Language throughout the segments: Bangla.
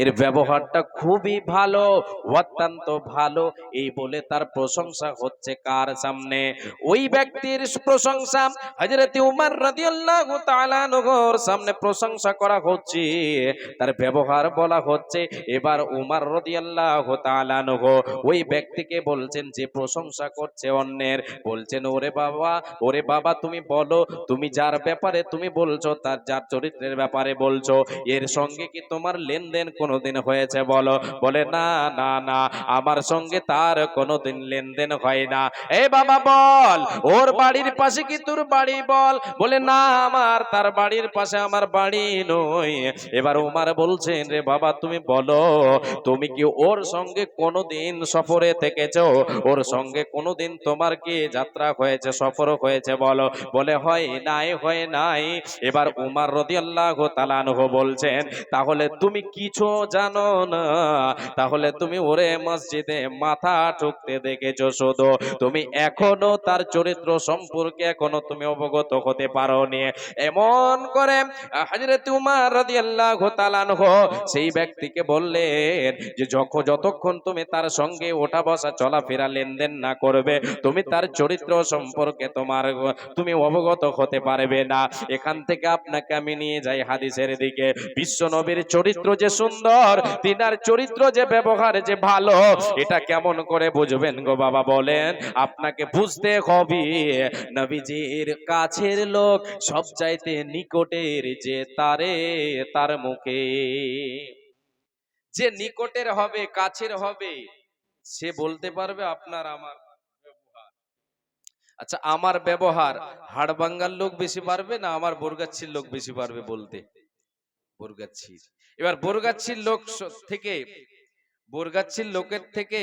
এর ব্যবহারটা খুবই ভালো, অত্যন্ত ভালো। এই বলে তার প্রশংসা হচ্ছে কার সামনে? ওই ব্যক্তির প্রশংসা হযরত উমর রাদিয়াল্লাহু তাআলা আনহুর সামনে প্রশংসা করা হচ্ছে, তার ব্যবহার বলা হচ্ছে। এবার উমর রাদিয়াল্লাহু তাআলা আনহু ওই ব্যক্তিকে বলছেন, যে প্রশংসা করছে অন্যের, বলছেন, ওরে বাবা তুমি বলো, তুমি যার ব্যাপারে তুমি বলছো, তার যার চরিত্রের ব্যাপারে বলছো, এর সঙ্গে কি তোমার লেনদেন কোনোদিন হয়েছে বলো? বলে না না না, আমার সঙ্গে তার কোনোদিন লেনদেন হয় না। এ বাবা বল, ওর বাড়ির পাশে কি তোর বাড়ি? বল। বলে না, তার বাড়ির পাশে আমার বাড়ি নয়। এবার উমার বলছেন, রে বাবা তুমি বলো, তুমি কি ওর সঙ্গে কোনোদিন সফরে থেকেছো? ওর সঙ্গে কোনোদিন তোমার কি যাত্রা হয়েছে, সফর হয়েছে বলো? বলে হয় নাই, হয় নাই। এবার উমর রাদিয়াল্লাহু তাআলা আনহু বলছেন, তাহলে তুমি কিছু জানো না, তাহলে তুমি ওরে মসজিদে মাথা ঠুকতে দেখেছো শুধু, তুমি এখনো তার চরিত্র সম্পর্কে এখনো তুমি অবগত হতে পারোনি। এমন করে হযরত উমর রাদিয়াল্লাহু তাআলা আনহু সেই ব্যক্তিকে বললেন, যে যতক্ষণ তুমি তার সঙ্গে ওঠা বসা চলাফেরা লেনদেন না করবে, তুমি তার চরিত্র সম্পর্কে তুমি অবগত হতে পারবে না। এখান থেকে আপনাকে আমি নিয়ে যাই হাদিসের দিকে। বিশ্ব নবীর চরিত্র যে সুন্দর, তিনার চরিত্র যে ব্যবহার যে ভালো, এটা কেমন করে বুঝবেন গো বাবা বলেন? আপনাকে বুঝতে হবে নবীজির কাছের লোক সবচাইতে নিকটের যে তার মুখে, যে নিকটের হবে, কাছের হবে, সে বলতে পারবে আপনার আমার ব্যবহার। আচ্ছা, আমার ব্যবহার হাড়ভাঙ্গার লোক বেশি পারবে না আমার বরগাছির লোক বেশি পারবে বলতে? বরগাছির। এবার বরগাছির লোকের থেকে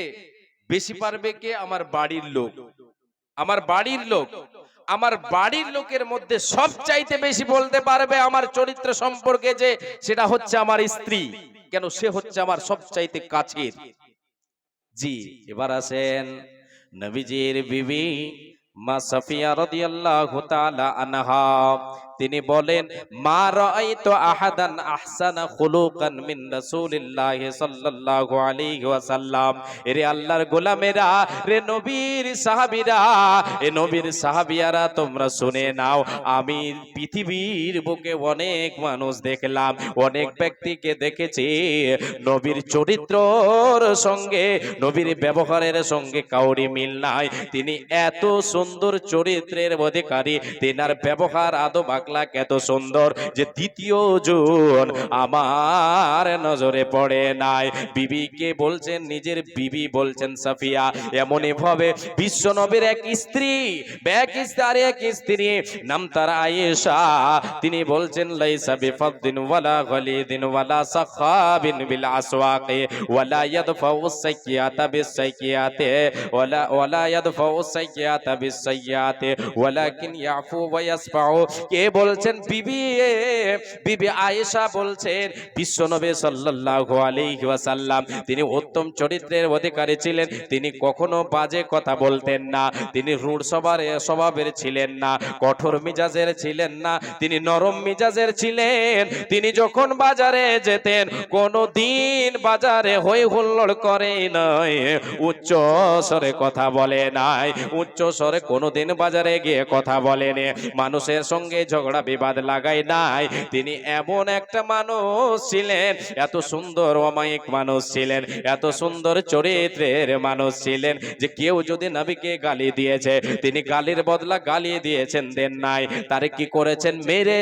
বেশি পারবে কে? আমার বাড়ির লোক। আমার বাড়ির লোক, আমার বাড়ির লোকের মধ্যে সব চাইতে বেশি বলতে পারবে আমার চরিত্র সম্পর্কে, যে সেটা হচ্ছে আমার স্ত্রী। কেন? সে হচ্ছে আমার সব চাইতে কাছের। জি, এবার আসেন নবীজির বিবি মা সাফিয়া রাদিয়াল্লাহু তাআলা আনহা, তিনি বলেন, মা রাআইতু আহাদান আহসানা খুলুকান মিন রাসূলিল্লাহি সাল্লাল্লাহু আলাইহি ওয়াসাল্লাম। এরে আল্লাহর গোলামেরা, রে নবীর সাহাবীরা, এ নবীর সাহাবিয়ারা, তোমরা শুনে নাও, আমি পৃথিবীর বুকে অনেক মানুষ দেখলাম, অনেক ব্যক্তিকে দেখেছি, নবীর চরিত্রর সঙ্গে, নবীর ব্যবহারের সঙ্গে কাউরি মিল নাই। তিনি এত সুন্দর চরিত্রের অধিকারী, তেনার ব্যবহার আদব আখলাক এত সুন্দর, যে দ্বিতীয় জন আমার নজরে পড়ে নাই। বিবিকে বলছেন, নিজের বিবি বলছেন সাফিয়া, এমনই ভাবে বিশ্ব নবীর এক স্ত্রী, এক স্ত্রী, নাম তার আয়েশা, তিনি বলছেন, লাইসা বিফাদ্দিন ওয়ালা গলিদিন ওয়ালা সাখাবিন বিল আসওয়াকি ওয়ালা ইয়াদফাউ সাইয়্যাতা বিসাইয়্যাতি ওয়ালা ইয়াদফাউ সাইয়্যাতা বিসাইয়্যাতি ওয়ালাকিন ইয়াফু ওয়া ইয়াসফাউ। কে বলছেন? বিবি আয়েশা বলছেন, বিশ্বনবী সাল্লাল্লাহু আলাইহি ওয়াসাল্লাম তিনি উত্তম চরিত্রের অধিকারী ছিলেন। তিনি কখনো বাজে কথা বলতেন না, তিনি রূঢ় স্বভাবের ছিলেন না, কঠোর মিজাজের ছিলেন না, তিনি নরম মিজাজের ছিলেন। তিনি যখন বাজারে যেতেন, কোনো দিন বাজারে হই হুল্লোড় করে নাই, উচ্চ স্বরে কথা বলে নাই, উচ্চ স্বরে কোনোদিন বাজারে গিয়ে কথা বলেনি, মানুষের সঙ্গে ঝগড়া বিবাদ লাগায় নাই। তিনি এমন একটা মানুষ ছিলেন, এত সুন্দর অমায়িক মানুষ ছিলেন, এত সুন্দর চরিত্রের মানুষ ছিলেন, যে কেউ যদি নবীকে গালি দিয়েছে, তিনি গালির বদলা গালি দিয়েছেন, দেন নাই। তারে কি করেছেন? মেরে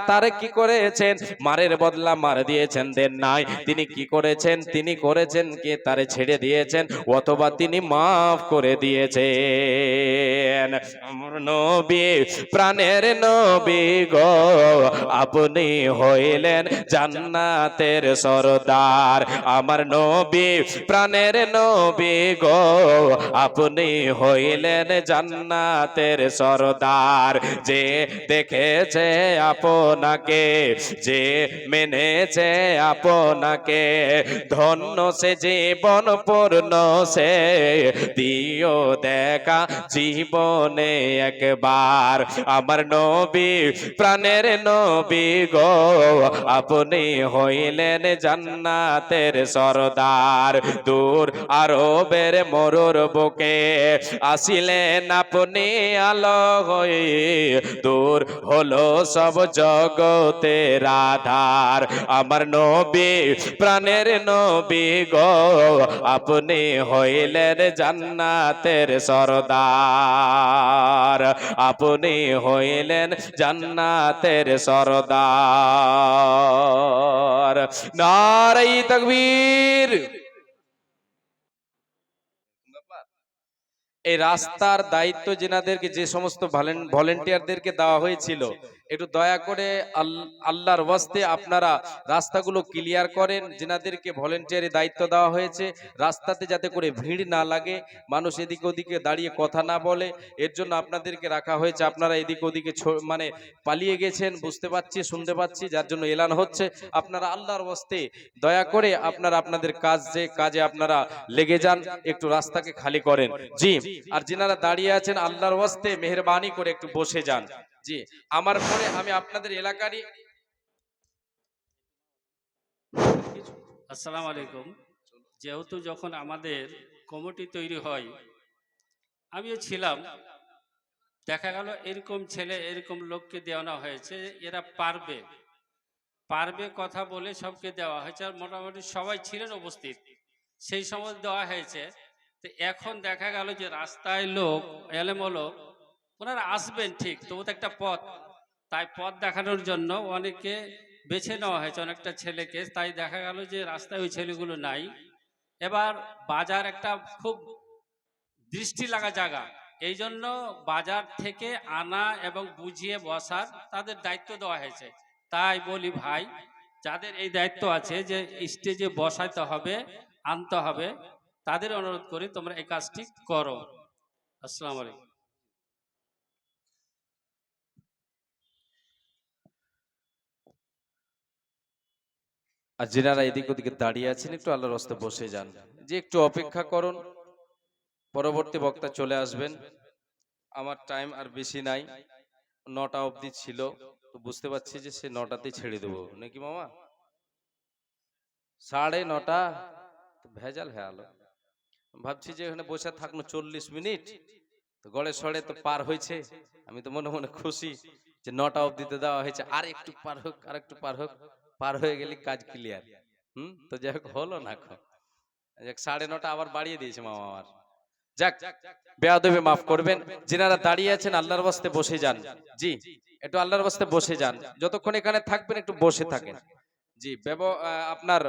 তারে কি করেছেন? মারের বদলা মার দিয়েছেন, দেন নাই। তিনি কি করেছেন? তিনি করেছেন কি তারে ছেড়ে দিয়েছেন, অথবা তিনি মাফ করে দিয়েছেন। আমার নবী, প্রাণের নবী গো, আপনি হইলেন জান্নাতের সরদার। আমার নবী, প্রাণের নবী গো, আপনি হইলেন জান্নাতের সরদার। যে দেখেছে আপনাকে, যে মেনেছে আপনাকে, ধন্য সে জীবন পূর্ণ সে দিও দেখা জীবনে একবার। আমার নবী, প্রাণের নবী গো আপনি হইলেন জান্নাতের সরদার। দূর আরবের মরুর বুকে আসিলেন আপনি আলো হয়ে, দূর হলো সব জগতের আধার। আমার নবী প্রাণের নবী গো আপনি হইলেন জান্নাতের সরদার, আপনি হইলেন জান্নাতের সরদার। নারে তাকবীর। এই রাস্তার দায়িত্ব যেনাদেরকে, যে সমস্ত ভলেন্টিয়ারদেরকে দেওয়া হয়েছিল, একটু দয়া করে আল্লাহর ওয়াস্তে আপনারা রাস্তাগুলো ক্লিয়ার করেন। যেনাদেরকে ভলেন্টিয়ারি দায়িত্ব দেওয়া হয়েছে, রাস্তাতে যাতে করে ভিড় না লাগে, মানুষ এদিকে ওদিকে দাঁড়িয়ে কথা না বলে, এর জন্য আপনাদেরকে রাখা হয়েছে। আপনারা এদিকে ওদিকে মানে পালিয়ে গেছেন, বুঝতে পারছি, শুনতে পাচ্ছি, যার জন্য এলান হচ্ছে। আপনারা আল্লাহর ওয়াস্তে দয়া করে আপনারা আপনাদের কাজে আপনারা লেগে যান, একটু রাস্তাকে খালি করেন। জি, আর যিনারা দাঁড়িয়ে আছেন আল্লাহর ওয়াস্তে মেহেরবানি করে একটু বসে যান। জি, আমার পরে আমি আপনাদের এলাকারই। আসসালামু আলাইকুম। যেহেতু যখন আমাদের কমিটি তৈরি হয়, আমিও ছিলাম, দেখা গেল এরকম ছেলে এরকম লোককে দেওয়া হয়েছে, এরা পারবে পারবে কথা বলে সবকে দেওয়া হয়েছে, আর মোটামুটি সবাই ছিলেন উপস্থিত, সেই সময় দেওয়া হয়েছে। তো এখন দেখা গেল যে রাস্তায় লোক এলেম লোক, ওনারা আসবেন ঠিক, তবু তো একটা পথ, তাই পথ দেখানোর জন্য অনেকে বেছে নেওয়া হয়েছে, অনেকটা ছেলেকে। তাই দেখা গেল যে রাস্তায় ওই ছেলেগুলো নাই। এবার বাজার একটা খুব দৃষ্টি লাগা জায়গা, এই জন্য বাজার থেকে আনা এবং বুঝিয়ে বসার তাদের দায়িত্ব দেওয়া হয়েছে। তাই বলি ভাই, যাদের এই দায়িত্ব আছে যে স্টেজে বসাইতে হবে, আনতে হবে, তাদের অনুরোধ করি তোমরা এই কাজটি করো। আসসালামু আলাইকুম। আর যিনারা এদিক ওদিকে দাঁড়িয়ে আছেন একটু আল্লাহর রাস্তে বসে যান, যে একটু অপেক্ষা করুন, পরবর্তী বক্তা চলে আসবেন। আমার টাইম আর বেশি নাই, 9টা অবধি ছিল, তো বুঝতে পারছি যে সে 9টাতেই ছেড়ে দেবো নাকি মামা, 9:30 ভেজাল হয়ে আলো। ভাবছি যে এখানে বসে থাকলো 40 মিনিট, তো গড়ে সড়ে তো পার হয়েছে। আমি তো মনে মনে খুশি যে 9টা অবধিতে দেওয়া হয়েছে, আর একটু পার হোক, আর একটু পার হোক, পার হয়ে গেলে কাজ ক্লিয়ার। তো যাই হোক, হলো না, 9:30 আবার বাড়িয়ে দিয়েছে মামা আমার। যাক, বেয়াদবি মাফ করবেন। যিনারা দাঁড়িয়ে আছেন আল্লাহর ওয়াস্তে বসে যান। জি, একটু আল্লাহর ওয়াস্তে বসে যান, যতক্ষণ এখানে থাকবেন একটু বসে থাকেন। জি, আপনার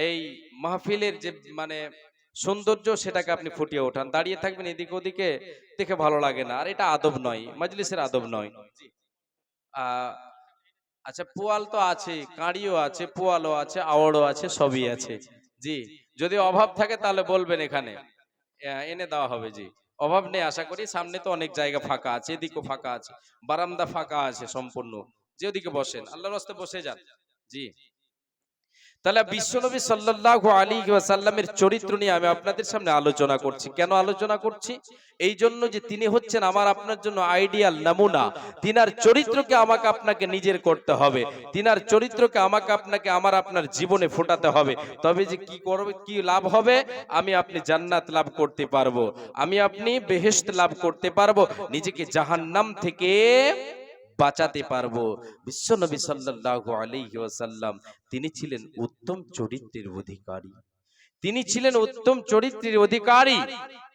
এই মাহফিলের যে মানে সৌন্দর্য, সেটাকে আপনি ফুটিয়ে ওঠান। দাঁড়িয়ে থাকবেন এদিকে ওদিকে, দেখে ভালো লাগে না, আর এটা আদব নয়, মজলিসের আদব নয়। আচ্ছা, পোয়াল তো আছে, কাঁড়িও আছে, পোয়ালও আছে, আওড়ও আছে, সবই আছে। জি, যদি অভাব থাকে তাহলে বলবেন, এখানে এনে দেওয়া হবে। জি, অভাব নেই আশা করি। সামনে তো অনেক জায়গা ফাঁকা আছে, এদিকেও ফাঁকা আছে, বারান্দা ফাঁকা আছে সম্পূর্ণ, যে ওদিকে বসেন, আল্লাহর রাস্তায় বসে যান। জি, তাহলে বিশ্বনবী সাল্লাল্লাহু আলাইহি ওয়াসাল্লামের চরিত্র নিয়ে আমি আপনাদের সামনে আলোচনা করছি। কেন আলোচনা করছি? এই জন্য যে তিনি হচ্ছেন আমার আপনার জন্য আইডিয়াল নমুনা। তিনার চরিত্রকে আমাকে আপনাকে নিজের করতে হবে, তিনার চরিত্রকে আমাকে আপনাকে আমার আপনার জীবনে ফোটাতে হবে। তবে যে কি করবে, কি লাভ হবে? আমি আপনি জান্নাত লাভ করতে পারবো, আমি আপনি বেহেশত লাভ করতে পারবো, নিজেকে জাহান্নাম থেকে বাঁচাতে পারবো। বিশ্বনবী সাল্লাল্লাহু আলাইহি ওয়াসাল্লাম তিনি ছিলেন উত্তম চরিত্রের অধিকারী, তিনি ছিলেন উত্তম চরিত্রের অধিকারী।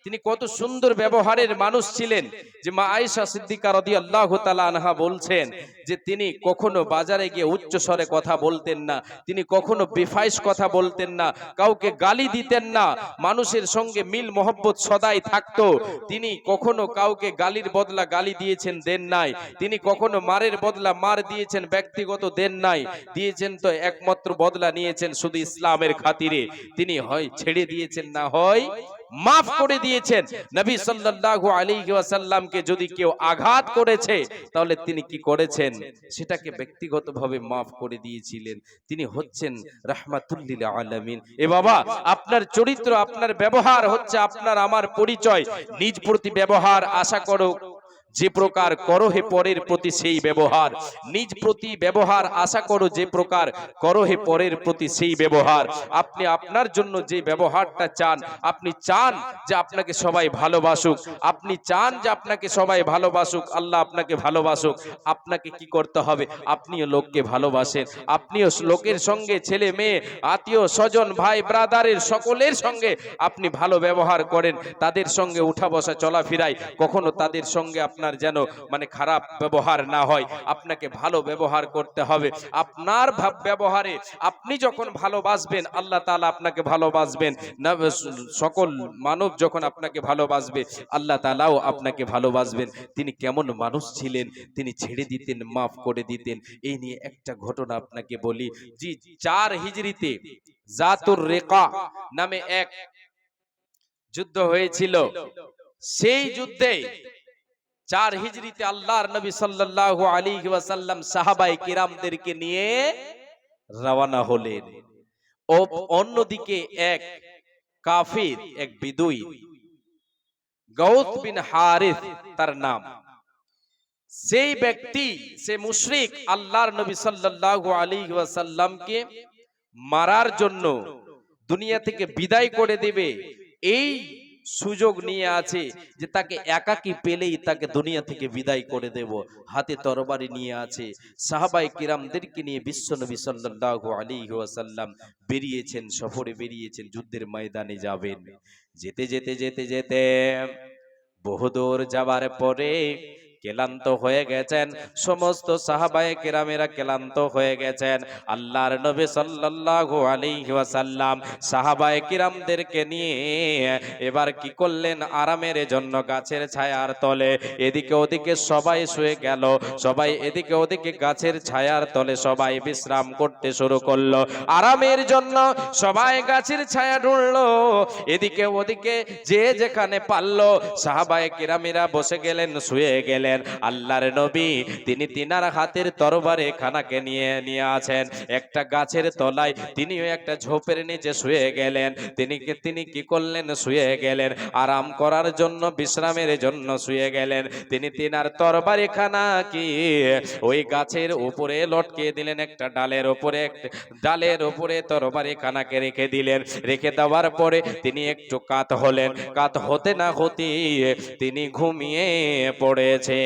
তিনি কত সুন্দর ব্যবহারের মানুষ ছিলেন, যে মা আয়েশা সিদ্দিকা রাদিয়াল্লাহু তাআলা আনহা বলছেন যে তিনি কখনো বাজারে গিয়ে উচ্চ স্বরে কথা বলতেন না, তিনি কখনো বেফাইস কথা বলতেন না, কাউকে গালি দিতেন না, মানুষের সঙ্গে মিল মহব্বত সদাই থাকতো। তিনি কখনো কাউকে গালির বদলা গালি দিয়েছেন, দেন নাই। তিনি কখনো মারের বদলা মার দিয়েছেন, ব্যক্তিগত দেন নাই। দিয়েছেন তো একমাত্র বদলা নিয়েছেন শুধু ইসলামের খাতিরে। তিনি হয় ছেড়ে দিয়েছেন, না হয় মাফ করে দিয়েছেন। নবী সাল্লাল্লাহু আলাইহি ওয়াসাল্লামকে যদি কেউ আঘাত করেছে, তাহলে তিনি কি করেছেন? সেটাকে ব্যক্তিগতভাবে মাফ করে দিয়েছিলেন। তিনি হচ্ছেন রাহমাতুল লিল আলামিন। এ বাবা, আপনার চরিত্র, আপনার ব্যবহার হচ্ছে আপনার আমার পরিচয়। নিজ প্রতি ব্যবহার আশা করো যে প্রকার করো হে পরের প্রতি সেই ব্যবহার, নিজ প্রতি ব্যবহার আশা করো যে প্রকার করো হে পরের প্রতি সেই ব্যবহার। আপনি আপনার জন্য যে ব্যবহারটা চান, আপনি চান যে আপনাকে সবাই ভালোবাসুক, আপনি চান যে আপনাকে সবাই ভালোবাসুক, আল্লাহ আপনাকে ভালোবাসুক, আপনাকে কি করতে হবে? আপনিও লোককে ভালোবাসেন, আপনিও লোকের সঙ্গে, ছেলে মেয়ে আত্মীয় স্বজন ভাই ব্রাদারের সকলের সঙ্গে আপনি ভালো ব্যবহার করেন, তাদের সঙ্গে উঠা বসা চলাফেরায় কখনো তাদের সঙ্গে আপনার যেন খারাপ ব্যবহার না হয়। আপনাকে ভালো ব্যবহার করতে হবে। আপনার ব্যবহারে আপনি যখন ভালোবাসবেন, আল্লাহ তাআলা আপনাকে ভালোবাসবেন। সকল মানব যখন আপনাকে ভালোবাসবে, আল্লাহ তাআলাও আপনাকে ভালোবাসবেন। তিনি কেমন মানুষ ছিলেন, তিনি ছেড়ে দিতেন, মাফ করে দিতেন। এই নিয়ে একটা ঘটনা আপনাকে বলি। জি, 4 হিজরিতে জাতুর রেকা নামে এক যুদ্ধ হয়েছিল। সেই যুদ্ধে 4 হিজরিতে আল্লাহর নবী সাল্লাল্লাহু আলাইহি ওয়াসাল্লাম সাহাবায়ে কিরামদেরকে নিয়ে রওনা হলেন। ও অন্যদিকে এক কাফির, এক বিদুই, গাউস বিন হারিস তার নাম, সেই ব্যক্তি, সে মুশরিক, আল্লাহর নবী সাল্লাল্লাহু আলাইহি ওয়াসাল্লামকে মারার জন্য দুনিয়া থেকে বিদায় করে দেবে এই সুযোগ নিয়ে আছে যে তাকে একাকী পেলেই তাকে দুনিয়া থেকে বিদায় করে দেব। হাতে তরবারি নিয়ে আছে। সাহাবায়ে কিরামদেরকে নিয়ে বিশ্বনবী সাল্লাল্লাহু আলাইহি ওয়াসাল্লাম বেরিয়েছেন, সফরে বেরিয়েছেন, যুদ্ধের ময়দানে যাবেন। যেতে যেতে যেতে যেতে বহুদূর যাবার পরে ক্লান্ত হয়ে গেছেন, সমস্ত সাহাবায়ে কেরামেরা ক্লান্ত হয়ে গেছেন। আল্লাহর নবী সাল্লাল্লাহু আলাইহি ওয়াসাল্লাম সাহাবায়ে কিরামদেরকে নিয়ে এবার কি করলেন? আরামের জন্য গাছের ছায়ার তলে এদিকে ওদিকে সবাই শুয়ে গেল, সবাই এদিকে ওদিকে গাছের ছায়ার তলে সবাই বিশ্রাম করতে শুরু করলো। আরামের জন্য সবাই গাছের ছায়া ঢুঁড়লো, এদিকে ওদিকে যে যেখানে পারলো সাহাবায়ে কিরামেরা বসে গেলেন, শুয়ে গেলেন। আল্লাহর নবী তিনি তিনার হাতের তরবারে খানাকে নিয়ে আছেন একটা গাছের তলায়, তিনিও একটা ঝোপের নিচে শুয়ে গেলেন। তিনি কি করলেন? শুয়ে গেলেন, আরাম করার জন্য, বিশ্রামের জন্য শুয়ে গেলেন। তিনি তিনার তরবারি খানা কি ওই গাছের উপরে লটকে দিলেন, একটা ডালের উপরে তরবারি খানাকে রেখে দিলেন। রেখে দেওয়ার পরে তিনি একটু কাত হলেন, কাত হতে না হতে তিনি ঘুমিয়ে পড়েছেন।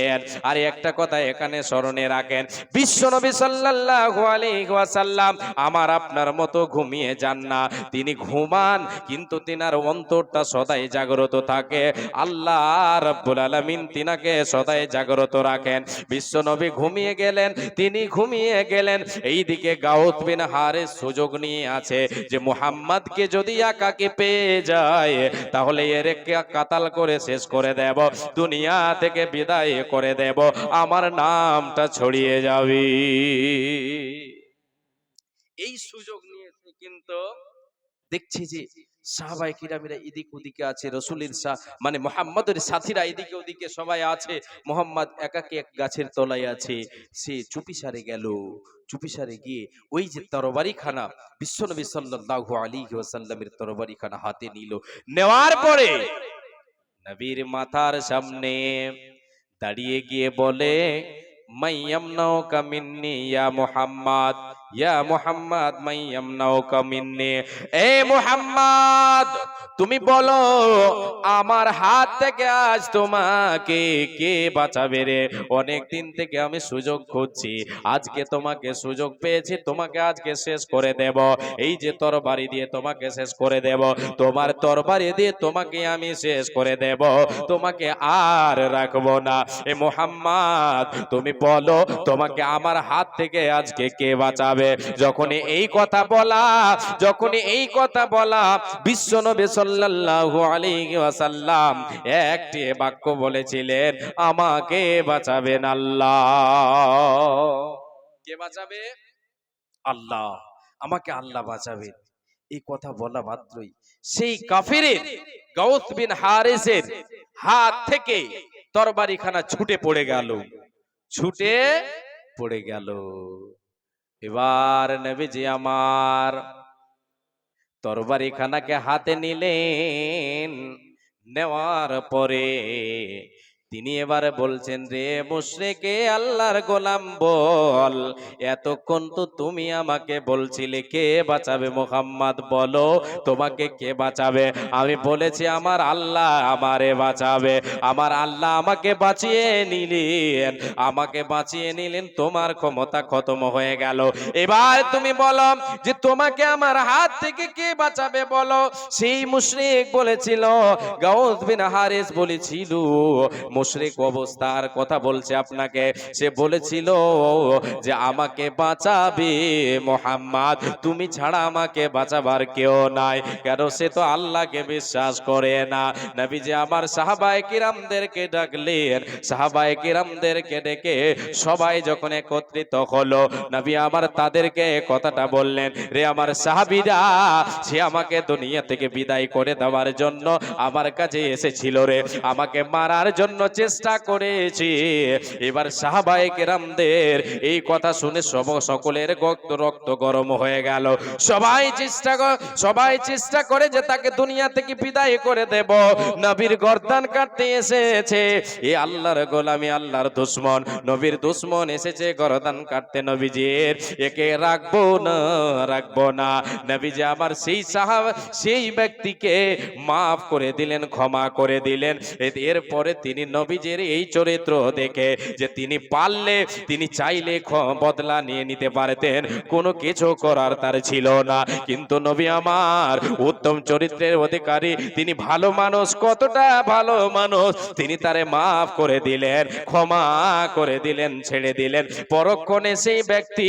আর একটা কথা এখানে স্মরণে রাখেন, বিশ্বনবী সাল্লাল্লাহু আলাইহি ওয়াসাল্লাম আমার আপনার মতো ঘুমিয়ে যান না, তিনি ঘুমান কিন্তু তিনার অন্তরটা সদাই জাগ্রত থাকে। আল্লাহ রাব্বুল আলামিন তিনাকে সদাই জাগ্রত রাখেন। বিশ্বনবী ঘুমিয়ে গেলেন, তিনি ঘুমিয়ে গেলেন। এইদিকে গাউস বিন হারিস সুযোগ নিয়ে আছে যে মুহাম্মদকে যদি একাকে পেয়ে যায় তাহলে এর কাতাল করে শেষ করে দেব, দুনিয়া থেকে বিদায় করে দেব, আমার নামটা ছড়িয়ে যাবে। এই সুযোগ নিয়েছে, কিন্তু দেখছি যে সাহাবায়ে কিরামেরা এদিক ওদিকে আছে, রাসূলের মুহাম্মদের সাথীরা এদিকে ওদিকে সবাই আছে, মুহাম্মদ একাকী এক গাছের তলায় আছে। সে চুপিসারে গেল, চুপিসারে গিয়ে ওই যে তরবারিখানা, বিশ্বনবী সাল্লাল্লাহু আলাইহি ওয়াসাল্লামের তরবারিখানা হাতে নিল। নেওয়ার পরে নবীর মাথার সামনে দাঁড়িয়ে গিয়ে বলে, মাইয়ামনাউকা মিন্নি ইয়া মুহাম্মদ, ইয়া মুহাম্মদ মাইয়ামনাউকা মিন্নি। এ মুহাম্মদ, তুমি বলো আমার হাত থেকে আজ তোমাকে কে বাঁচাবে রে? অনেক দিন থেকে আমি সুযোগ খুঁজছি, আজকে তোমাকে সুযোগ পেয়েছি, তোমাকে আজকে শেষ করে দেব। এই যে তরবারি দিয়ে তোমাকে শেষ করে দেব, তোমার তরবারি দিয়ে তোমাকে আমি শেষ করে দেব, তোমাকে আর রাখবো না। এ মুহাম্মদ, তুমি বলো তোমাকে আমার হাত থেকে আজকে কে বাঁচাবে? যখনই এই কথা বলা বিশ্বনবী সাল্লাল্লাহু আলাইহি ওয়াসাল্লাম একটি বাক্য বলেছিলেন, আমাকে বাঁচাবেন আল্লাহ। কে বাঁচাবে? আল্লাহ, আমাকে আল্লাহ বাঁচাবেন। এই কথা বলা মাত্রই সেই কাফিরের, গাউস বিন হারিসের হাত থেকে তরবারিখানা ছুটে পড়ে গেল। এবার নবীজি আমার তরবারিখানাকে হাতে নিলেন, নেওয়ার পরে তিনি এবারে বলছেন, রে মুশরিকে আল্লাহর গোলাম বল, এতক্ষণ তো তুমি আমাকে বলছিলে কে বাঁচাবে মুহাম্মদ, বলো তোমাকে কে বাঁচাবে? আমি বলেছি আমার আল্লাহ আমারে বাঁচাবে। আমার আল্লাহ আমাকে বাঁচিয়ে নিলেন, আমাকে বাঁচিয়ে নিলেন, তোমার ক্ষমতা খতম হয়ে গেল। এবার তুমি বলো যে তোমাকে আমার হাত থেকে কে বাঁচাবে বলো। সেই মুশরিক বলেছিল, গাউস বিন হারিস বলেছিল, মুশরিক অবস্থার কথা বলছে আপনাকে, সে বলেছিল যে আমাকে বাঁচাবে মুহাম্মদ, তুমি ছাড়া আমাকে বাঁচাবার কেউ নাই। কেন? সে তো আল্লাহকে বিশ্বাস করে না। নবীজি আমার সাহাবায়ে কিরামদেরকে ডাকলেন, সাহাবায়ে কিরামদেরকে ডেকে সবাই যখন একত্রিত হলো, নবী আমার তাদেরকে কথাটা বললেন, রে আমার সাহাবীরা, সে আমাকে দুনিয়া থেকে বিদায় করে দেওয়ার জন্য আমার কাছে এসেছিল রে, আমাকে মারার জন্য চেষ্টা করেছি। এবার সাহাবায়ে কেরামদের এই কথা শুনে সকলের রক্ত গরম হয়ে গেল। সবাই চেষ্টা করে যে তাকে দুনিয়া থেকে বিদায় করে দেব। নবীর গর্দান কাটতে এসেছে এই আল্লাহর গোলামি, আল্লাহর দুশমন, নবীর দুশমন এসেছে গর্দান কাটতে। নবীজির একে রাখবো না। নবীজি আমার সেই ব্যক্তিকে মাফ করে দিলেন, ক্ষমা করে দিলেন। এরপরে তিনি নবীজির এই চরিত্র দেখে যে তিনি পারলে, তিনি চাইলে বদলা নিয়ে নিতে পারতেন, কোনো কিছু করার তার ছিল না। কিন্তু নবী আমার উত্তম চরিত্রের অধিকারী, তিনি ভালো মানুষ, কতটা ভালো মানুষ, তিনি তারে মাফ করে দিলেন, ক্ষমা করে দিলেন, ছেড়ে দিলেন। পরক্ষণে সেই ব্যক্তি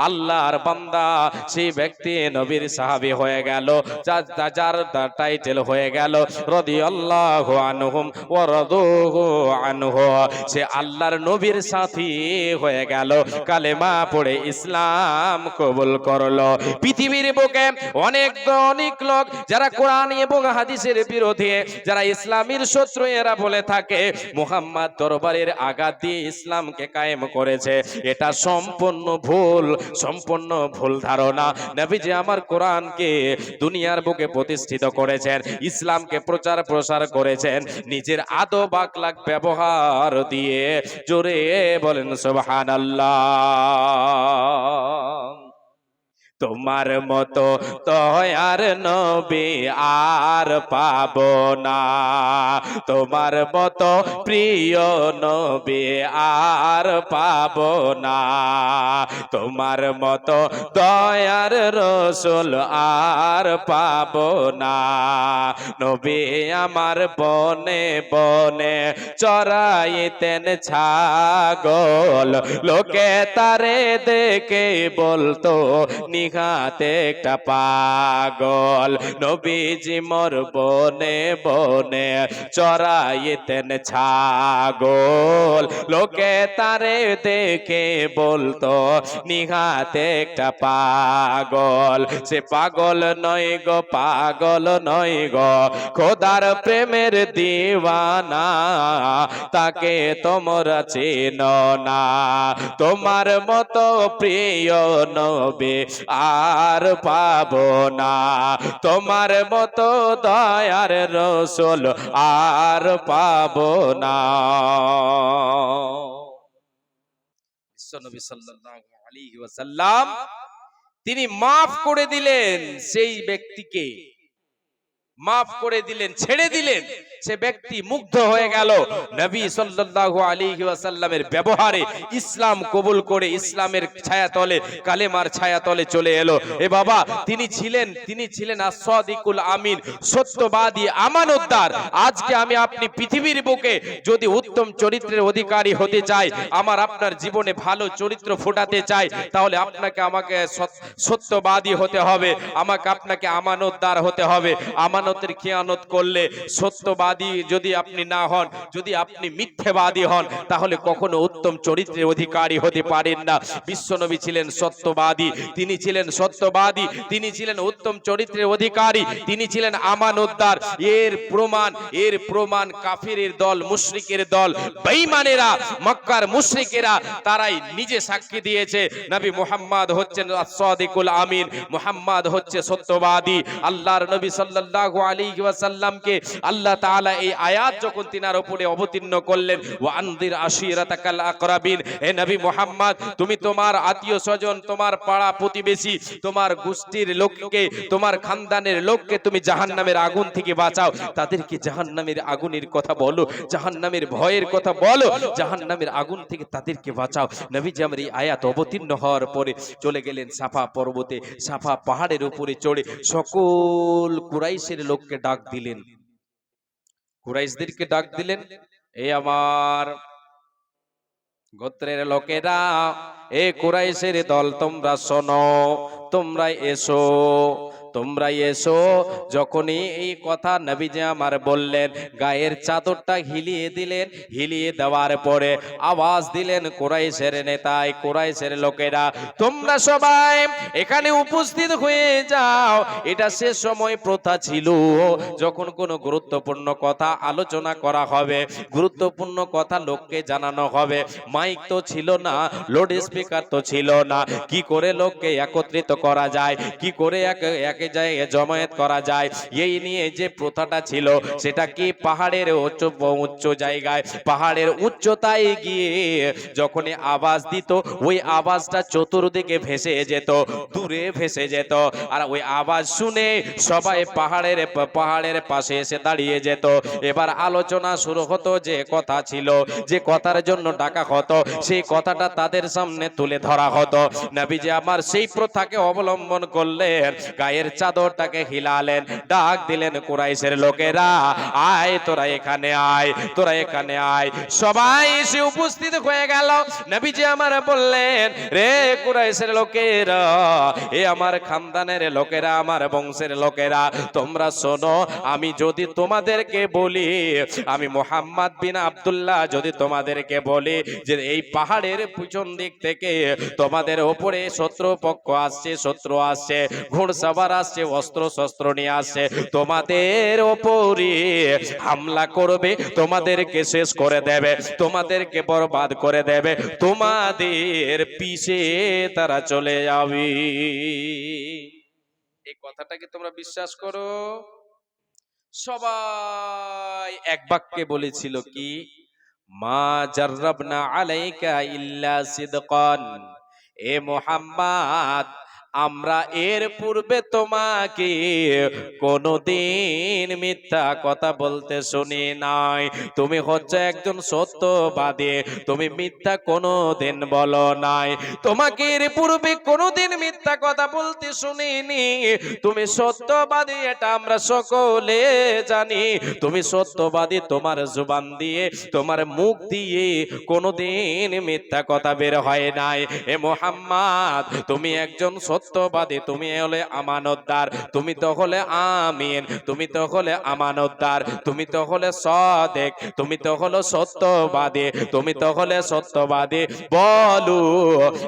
আল্লাহর বান্দা, সেই ব্যক্তি নবীর সাহাবী হয়ে গেল, যার টাইটেল হয়ে গেল রাদিয়াল্লাহু আনহুম ওয়া রাদূহু আনহু। সে আল্লাহর নবীর সাথী হয়ে গেল, কালেমা পড়ে ইসলাম কবুল করলো। পৃথিবীর বুকে অনেক লোক যারা কোরআন এবং হাদিসের বিরোধী, যারা ইসলামের শত্রু, এরা বলে থাকে মুহাম্মদ দরবারের আঘাত দিয়ে ইসলামকে কায়েম করেছে। এটা সম্পূর্ণ ভুল ধারণা। নবীজি আমার কোরআনকে দুনিয়ার বুকে প্রতিষ্ঠিত করেছেন, ইসলামকে প্রসার করেছেন নিজের আদব আখলাক ব্যবহার দিয়ে। জোরে বলেন সুবহানাল্লাহ। তোমার মতো দয়ার নবী আর পাবো না, তোমার মতো প্রিয় নবী আর পাবো না, তোমার মতো দয়ার রাসূল আর পাবো না। নবী আমার বনে বনে চরাইতেন ছাগল, লোকে তারে দেখে বলতো নিহাতে একটা পাগল। নবীজি মোর বনে বনে চরাইতেন ছাগল, লোকে তারে দেখে বলতো নিহাতে একটা পাগল। সে পাগল নয় গো, পাগল নয় গো, খোদার প্রেমের দিওয়ানা, তাকে তোমরা চেনো না। তোমার মতো প্রিয় নবী আর পাবো না, তোমার মতো দয়ার রাসূল আর পাবো না। বিশ্বনবী সাল্লাল্লাহু আলাইহি ওয়াসাল্লাম তিনি মাফ করে দিলেন, সেই ব্যক্তিকে মাফ করে দিলেন, ছেড়ে দিলেন। সে ব্যক্তি মুগ্ধ হয়ে গেল নবী সাল্লাল্লাহু আলাইহি ওয়াসাল্লামের ব্যবহারে, ইসলাম কবুল করে ইসলামের ছায়াতলে, কালেমার ছায়াতলে চলে এলো। এ বাবা, তিনি ছিলেন as-সাদিকুল আমিন, সত্যবাদী, আমানতদার। আজকে আমি আপনি পৃথিবীর বুকে যদি উত্তম চরিত্রের অধিকারী হতে চাই, আমার আপনার জীবনে ভালো চরিত্র ফোটাতে চাই, তাহলে আপনাকে আমাকে সত্যবাদী হতে হবে, আমাকে আপনাকে আমানতদার হতে হবে। আমানতের খেয়ানত করলে, সত্যবাদী যদি আপনি না হন, যদি আপনি মিথ্যাবাদী হন, তাহলে কখনো উত্তম চরিত্রের অধিকারী হতে পারেন না। বিশ্বনবী ছিলেন সত্যবাদী, তিনি ছিলেন সত্যবাদী, তিনি ছিলেন উত্তম চরিত্রের অধিকারী, তিনি ছিলেন আমানতদার। এর প্রমাণ কাফিরের দল, মুশরিকের দল, বেঈমানেরা, মক্কার মুশরিকেরা, তারাই নিজে সাক্ষী দিয়েছে নবী মুহাম্মদ হচ্ছেন as-সাদিকুল আমিন, মুহাম্মদ হচ্ছে সত্যবাদী। আল্লাহর নবী সাল্লাল্লাহু আলাইহি ওয়াসাল্লামকে আল্লাহ তাআলা তাআলা এই আয়াত যখন তিনার উপরে অবতীর্ণ করলেন, ওয়া আনদির আশিরাতাকাল আকরাবিন, হে নবী মুহাম্মদ তুমি তোমার আত্মীয় স্বজন, তোমার পাড়া প্রতিবেশী, তোমার গোষ্ঠীর লোককে, তোমার খানদানের লোককে তুমি জাহান্নামের আগুন থেকে বাঁচাও, তাদেরকে জাহান্নামের আগুনের কথা বলো, জাহান্নামের ভয়ের কথা বলো, জাহান্নামের আগুন থেকে তাদেরকে বাঁচাও। নবীজি আমার এই আয়াত অবতীর্ণ হওয়ার পরে চলে গেলেন সাফা পর্বতে, সাফা পাহাড়ের উপরে চড়ে সকল কুরাইশের লোককে ডাক দিলেন, কুরাইশদেরকে ডাক দিলেন, এই আমার গোত্রের লোকেরা, এ কুরাইশের দল তোমরা শোনো, তোমরা এসো, তোমরা এসো। যখনই এই কথা নবীজি আমার বললেন, গায়ের চাদরটা হিলিয়ে দিলেন, হিলিয়ে দেওয়ার পরে আওয়াজ দিলেন, কুরাইশের নেতাই, কুরাইশের লোকেরা তোমরা সবাই এখানে উপস্থিত হয়ে যাও। এটা সে সময় প্রথা ছিল, যখন কোনো গুরুত্বপূর্ণ কথা আলোচনা করা হবে, গুরুত্বপূর্ণ কথা লোককে জানানো হবে, মাইক তো ছিল না, লাউড স্পিকার তো ছিল না, কি করে লোককে একত্রিত করা যায়, কি করে এক জায়গায় জমায়েত করা যায়, এই নিয়ে যে প্রথাটা ছিল সেটা কি পাহাড়ের উচ্চ জায়গায়, পাহাড়ের উচ্চতায় গিয়ে যখনই আওয়াজ দিত, ওই আওয়াজটা চতুর্দিকে ভেসে যেত, দূরে ভেসে যেত, আর ওই আওয়াজ শুনে সবাই পাহাড়ের পাশে এসে দাঁড়িয়ে যেত। এবার আলোচনা শুরু হতো, যে কথা ছিল, যে কথার জন্য ডাকা হতো, সেই কথাটা তাদের সামনে তুলে ধরা হতো। নবীজি আমার সেই প্রথাকে অবলম্বন করলেন, গায়ের চাদরটাকে হিলালেন, ডাক দিলেন, কুরাইশের লোকেরা আয়, তোরা এখানে আয়, তোরা এখানে আয়। সবাই এসে উপস্থিত হয়ে গেল। নবীজি আমার বললেন, রে কুরাইশের লোকেরা, এ আমার খানদানের লোকেরা, আমার বংশের লোকেরা, তোমরা শোনো, আমি যদি তোমাদেরকে বলি, আমি মুহাম্মদ বিন আব্দুল্লাহ যদি তোমাদেরকে বলি যে এই পাহাড়ের পিছন দিক থেকে তোমাদের উপরে শত্রু পক্ষ আসছে, শত্রু আসছে, ঘোড়সওয়ার আসছে, অস্ত্র শস্ত্র নিয়ে আসছে, তোমাদের উপরে হামলা করবে, তোমাদেরকে শেষ করে দেবে, তোমাদেরকে বরবাদ করে দেবে, তোমাদের পিছে তারা চলে যাবে। এই কথাটাকে তোমরা বিশ্বাস করো? সবাই এক বাক্যে বলেছিল কি, মা জাররাবনা আলাইকা ইল্লা সিদকান, এ মুহাম্মদ আমরা এর পূর্বে তোমাকে কোনদিন মিথ্যা কথা বলতে শুনি নাই। তুমি হচ্ছে একজন সত্যবাদী, তুমি মিথ্যা কোনদিন বলো নাই, তোমাকে এর পূর্বে কোনদিন মিথ্যা কথা বলতে শুনিনি, তুমি সত্যবাদী, এটা আমরা সকলে জানি, তুমি সত্যবাদী, তোমার জুবান দিয়ে, তোমার মুখ দিয়ে কোনদিন মিথ্যা কথা বের হয় নাই। এ মুহাম্মদ তুমি একজন সত্যবাদী, তুমি হলে আমানতদার, তুমি তো হলে আমিন, তুমি তো হলে আমানতদার, তুমি তো হলে সাদিক, তুমি তো হলো সত্যবাদী, তুমি তো হলে সত্যবাদী, বলো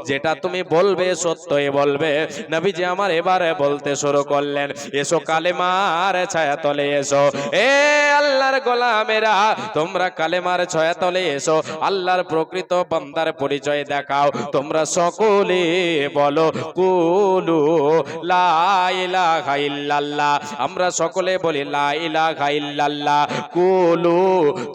যেটা তুমি বলবে সত্যই বলবে। নবীজি আমার এবারে বলতে শুরু করলেন, এসো কালেমার ছায়াতলে এসো, এ আল্লাহর গোলামেরা তোমরা কালেমার ছায়াতলে এসো, আল্লাহর প্রকৃত বান্দার পরিচয় দেখাও, তোমরা সকলে বলো কুলু লা ইলাহা ইল্লাল্লাহ, আমরা সকলে বলি লা ইলাহা ইল্লাল্লাহ, কুলু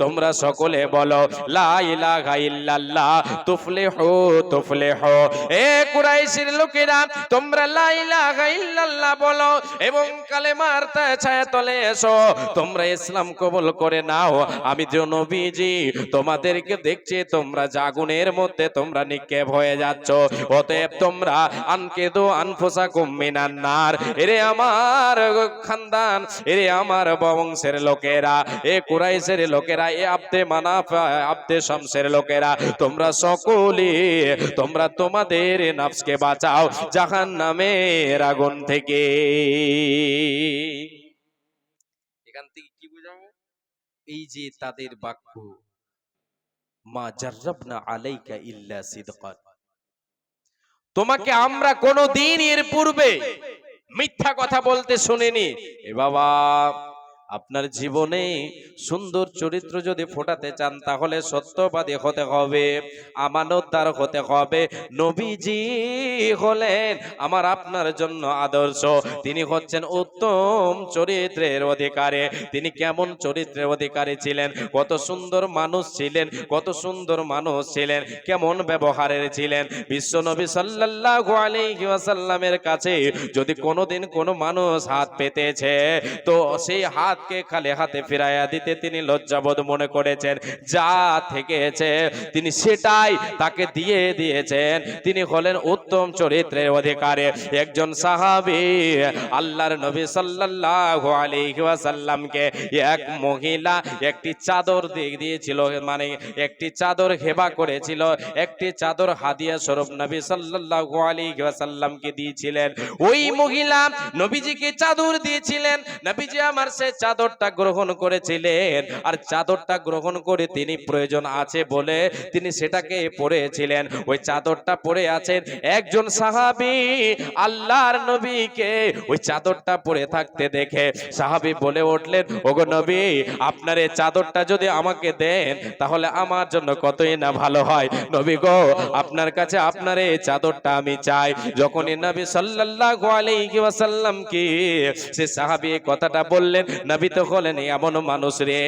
তোমরা সকলে বলো লা ইলাহা ইল্লাল্লাহ, তুফলিহু তুফলিহু। এ কুরাইশের লোকেরা তোমরা লা ইলাহা ইল্লাল্লাহ বলো এবং কালেমার ছায়াতলে এসো, তোমরা ইসলাম কবুল করে নাও। আমি যে নবীজি তোমাদেরকে দেখছি, তোমরা আগুনের মধ্যে তোমরা নিক্ষেপ হয়ে যাচ্ছ, অতএব তোমরা আনকিদু আনফুসাকুম মিনান নার। এরে আমার খানদান, এরে আমার বংশের লোকেরা, এ কুরাইশের লোকেরা, এ আব্দে মানাফ আব্দে শামসের লোকেরা, তোমরা সকলে তোমরা তোমাদের নফসকে বাঁচাও জাহান্নামের আগুন থেকে। এখান থেকে কি বুঝাবো? এই যে তাদের বাক্য, মা জাররাবনা আলাইকা ইল্লা সিদকান, তোমাকে আমরা কোনদিন এর পূর্বে মিথ্যা কথা বলতে শুনিনি। এ বাবা, আপনার জীবনে সুন্দর চরিত্র যদি ফোটাতে চান তাহলে সত্যবাদী হতে হবে, আমানতদার হতে হবে। নবীজি হলেন আমার আপনার জন্য আদর্শ। তিনি হচ্ছেন উত্তম চরিত্রের অধিকারী। তিনি কেমন চরিত্রের অধিকারী ছিলেন, কত সুন্দর মানুষ ছিলেন, কত সুন্দর মানুষ ছিলেন, কেমন ব্যবহারের ছিলেন। বিশ্বনবী সাল্লাল্লাহু আলাইহি ওয়াসাল্লামের কাছে যদি কোনোদিন কোনো মানুষ হাত পেতেছে তো সেই হাতকে খালি হাতে ফিরাইয়া দিতে তিনি লজ্জাবোধ মনে করেছেন। যা থেকেছে তিনি সেটাই তাকে দিয়ে দিয়েছেন। তিনি হলেন উত্তম চরিত্রের অধিকারী একজন সাহাবী। আল্লাহর নবী সাল্লাল্লাহু আলাইহি ওয়াসাল্লামকে এক মহিলা একটি চাদর দিয়ে দিয়েছিল, মানে একটি চাদর হেবা করেছিল, একটি চাদর হাদিয়া স্বরূপ নবী সাল্লাল্লাহু আলাইহি ওয়াসাল্লামকে দিয়েছিলেন। ওই মহিলা নবীজিকে চাদর দিয়েছিলেন, নবীজি আমার সে চাদরটা গ্রহণ করেছিলেন, আর চাদরটা গ্রহণ করে তিনি প্রয়োজন আছে বলে তিনি সেটাকে পরেছিলেন। ওই চাদরটা পরে আছেন একজন সাহাবী আল্লাহর নবীকে ওই চাদরটা পরে থাকতে দেখে সাহাবী বলে উঠলেন, ওগো নবী, আপনার এই চাদরটা যদি আমাকে দেন তাহলে আমার জন্য কতই না ভালো হয়। নবী গো, আপনার কাছে আপনার এই চাদরটা আমি চাই। যখনই নবী সাল্লাল্লাহু আলাইহি ওয়াসাল্লাম কি সে সাহাবী এই কথাটা বললেন, নবী তো হলেন এমন মানুষ রে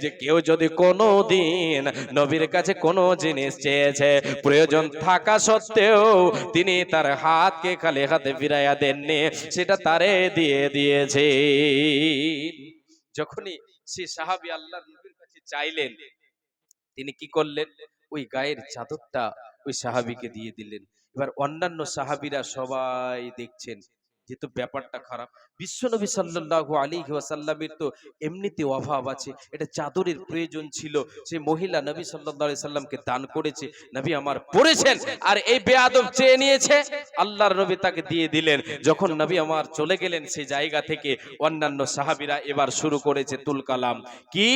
যে কেউ যদি কোনো দিন নবীর কাছে কোনো জিনিস চেয়েছে, প্রয়োজন থাকা সত্ত্বেও তিনি তার হাতকে খালি হাতে ফিরাইয়া দেননি, সেটা তারে দিয়ে দিয়েছে। যখনই সে সাহাবী আল্লাহর নবীর কাছে চাইলেন, তিনি কি করলেন, ওই গায়ের চাদরটা ওই সাহাবীকে দিয়ে দিলেন। এবার অন্যান্য সাহাবীরা সবাই দেখছেন, যেহেতু ব্যাপারটা খারাপ। বিশ্বনবী সাল্লাল্লাহু আলাইহি ওয়াসাল্লামের তো এমনিতে অভাব আছে, এটা চাদরের প্রয়োজন ছিল, সেই মহিলা নবী সাল্লাল্লাহু আলাইহি সাল্লামকে দান করেছে, নবী আমার পড়েছেন, আর এই বেয়াদব চেয়ে নিয়েছে, আল্লাহর নবী তাকে দিয়ে দিলেন। যখন নবী আমার চলে গেলেন সেই জায়গা থেকে, অন্যান্য সাহাবীরা এবার শুরু করেছে তুল কালাম। কি,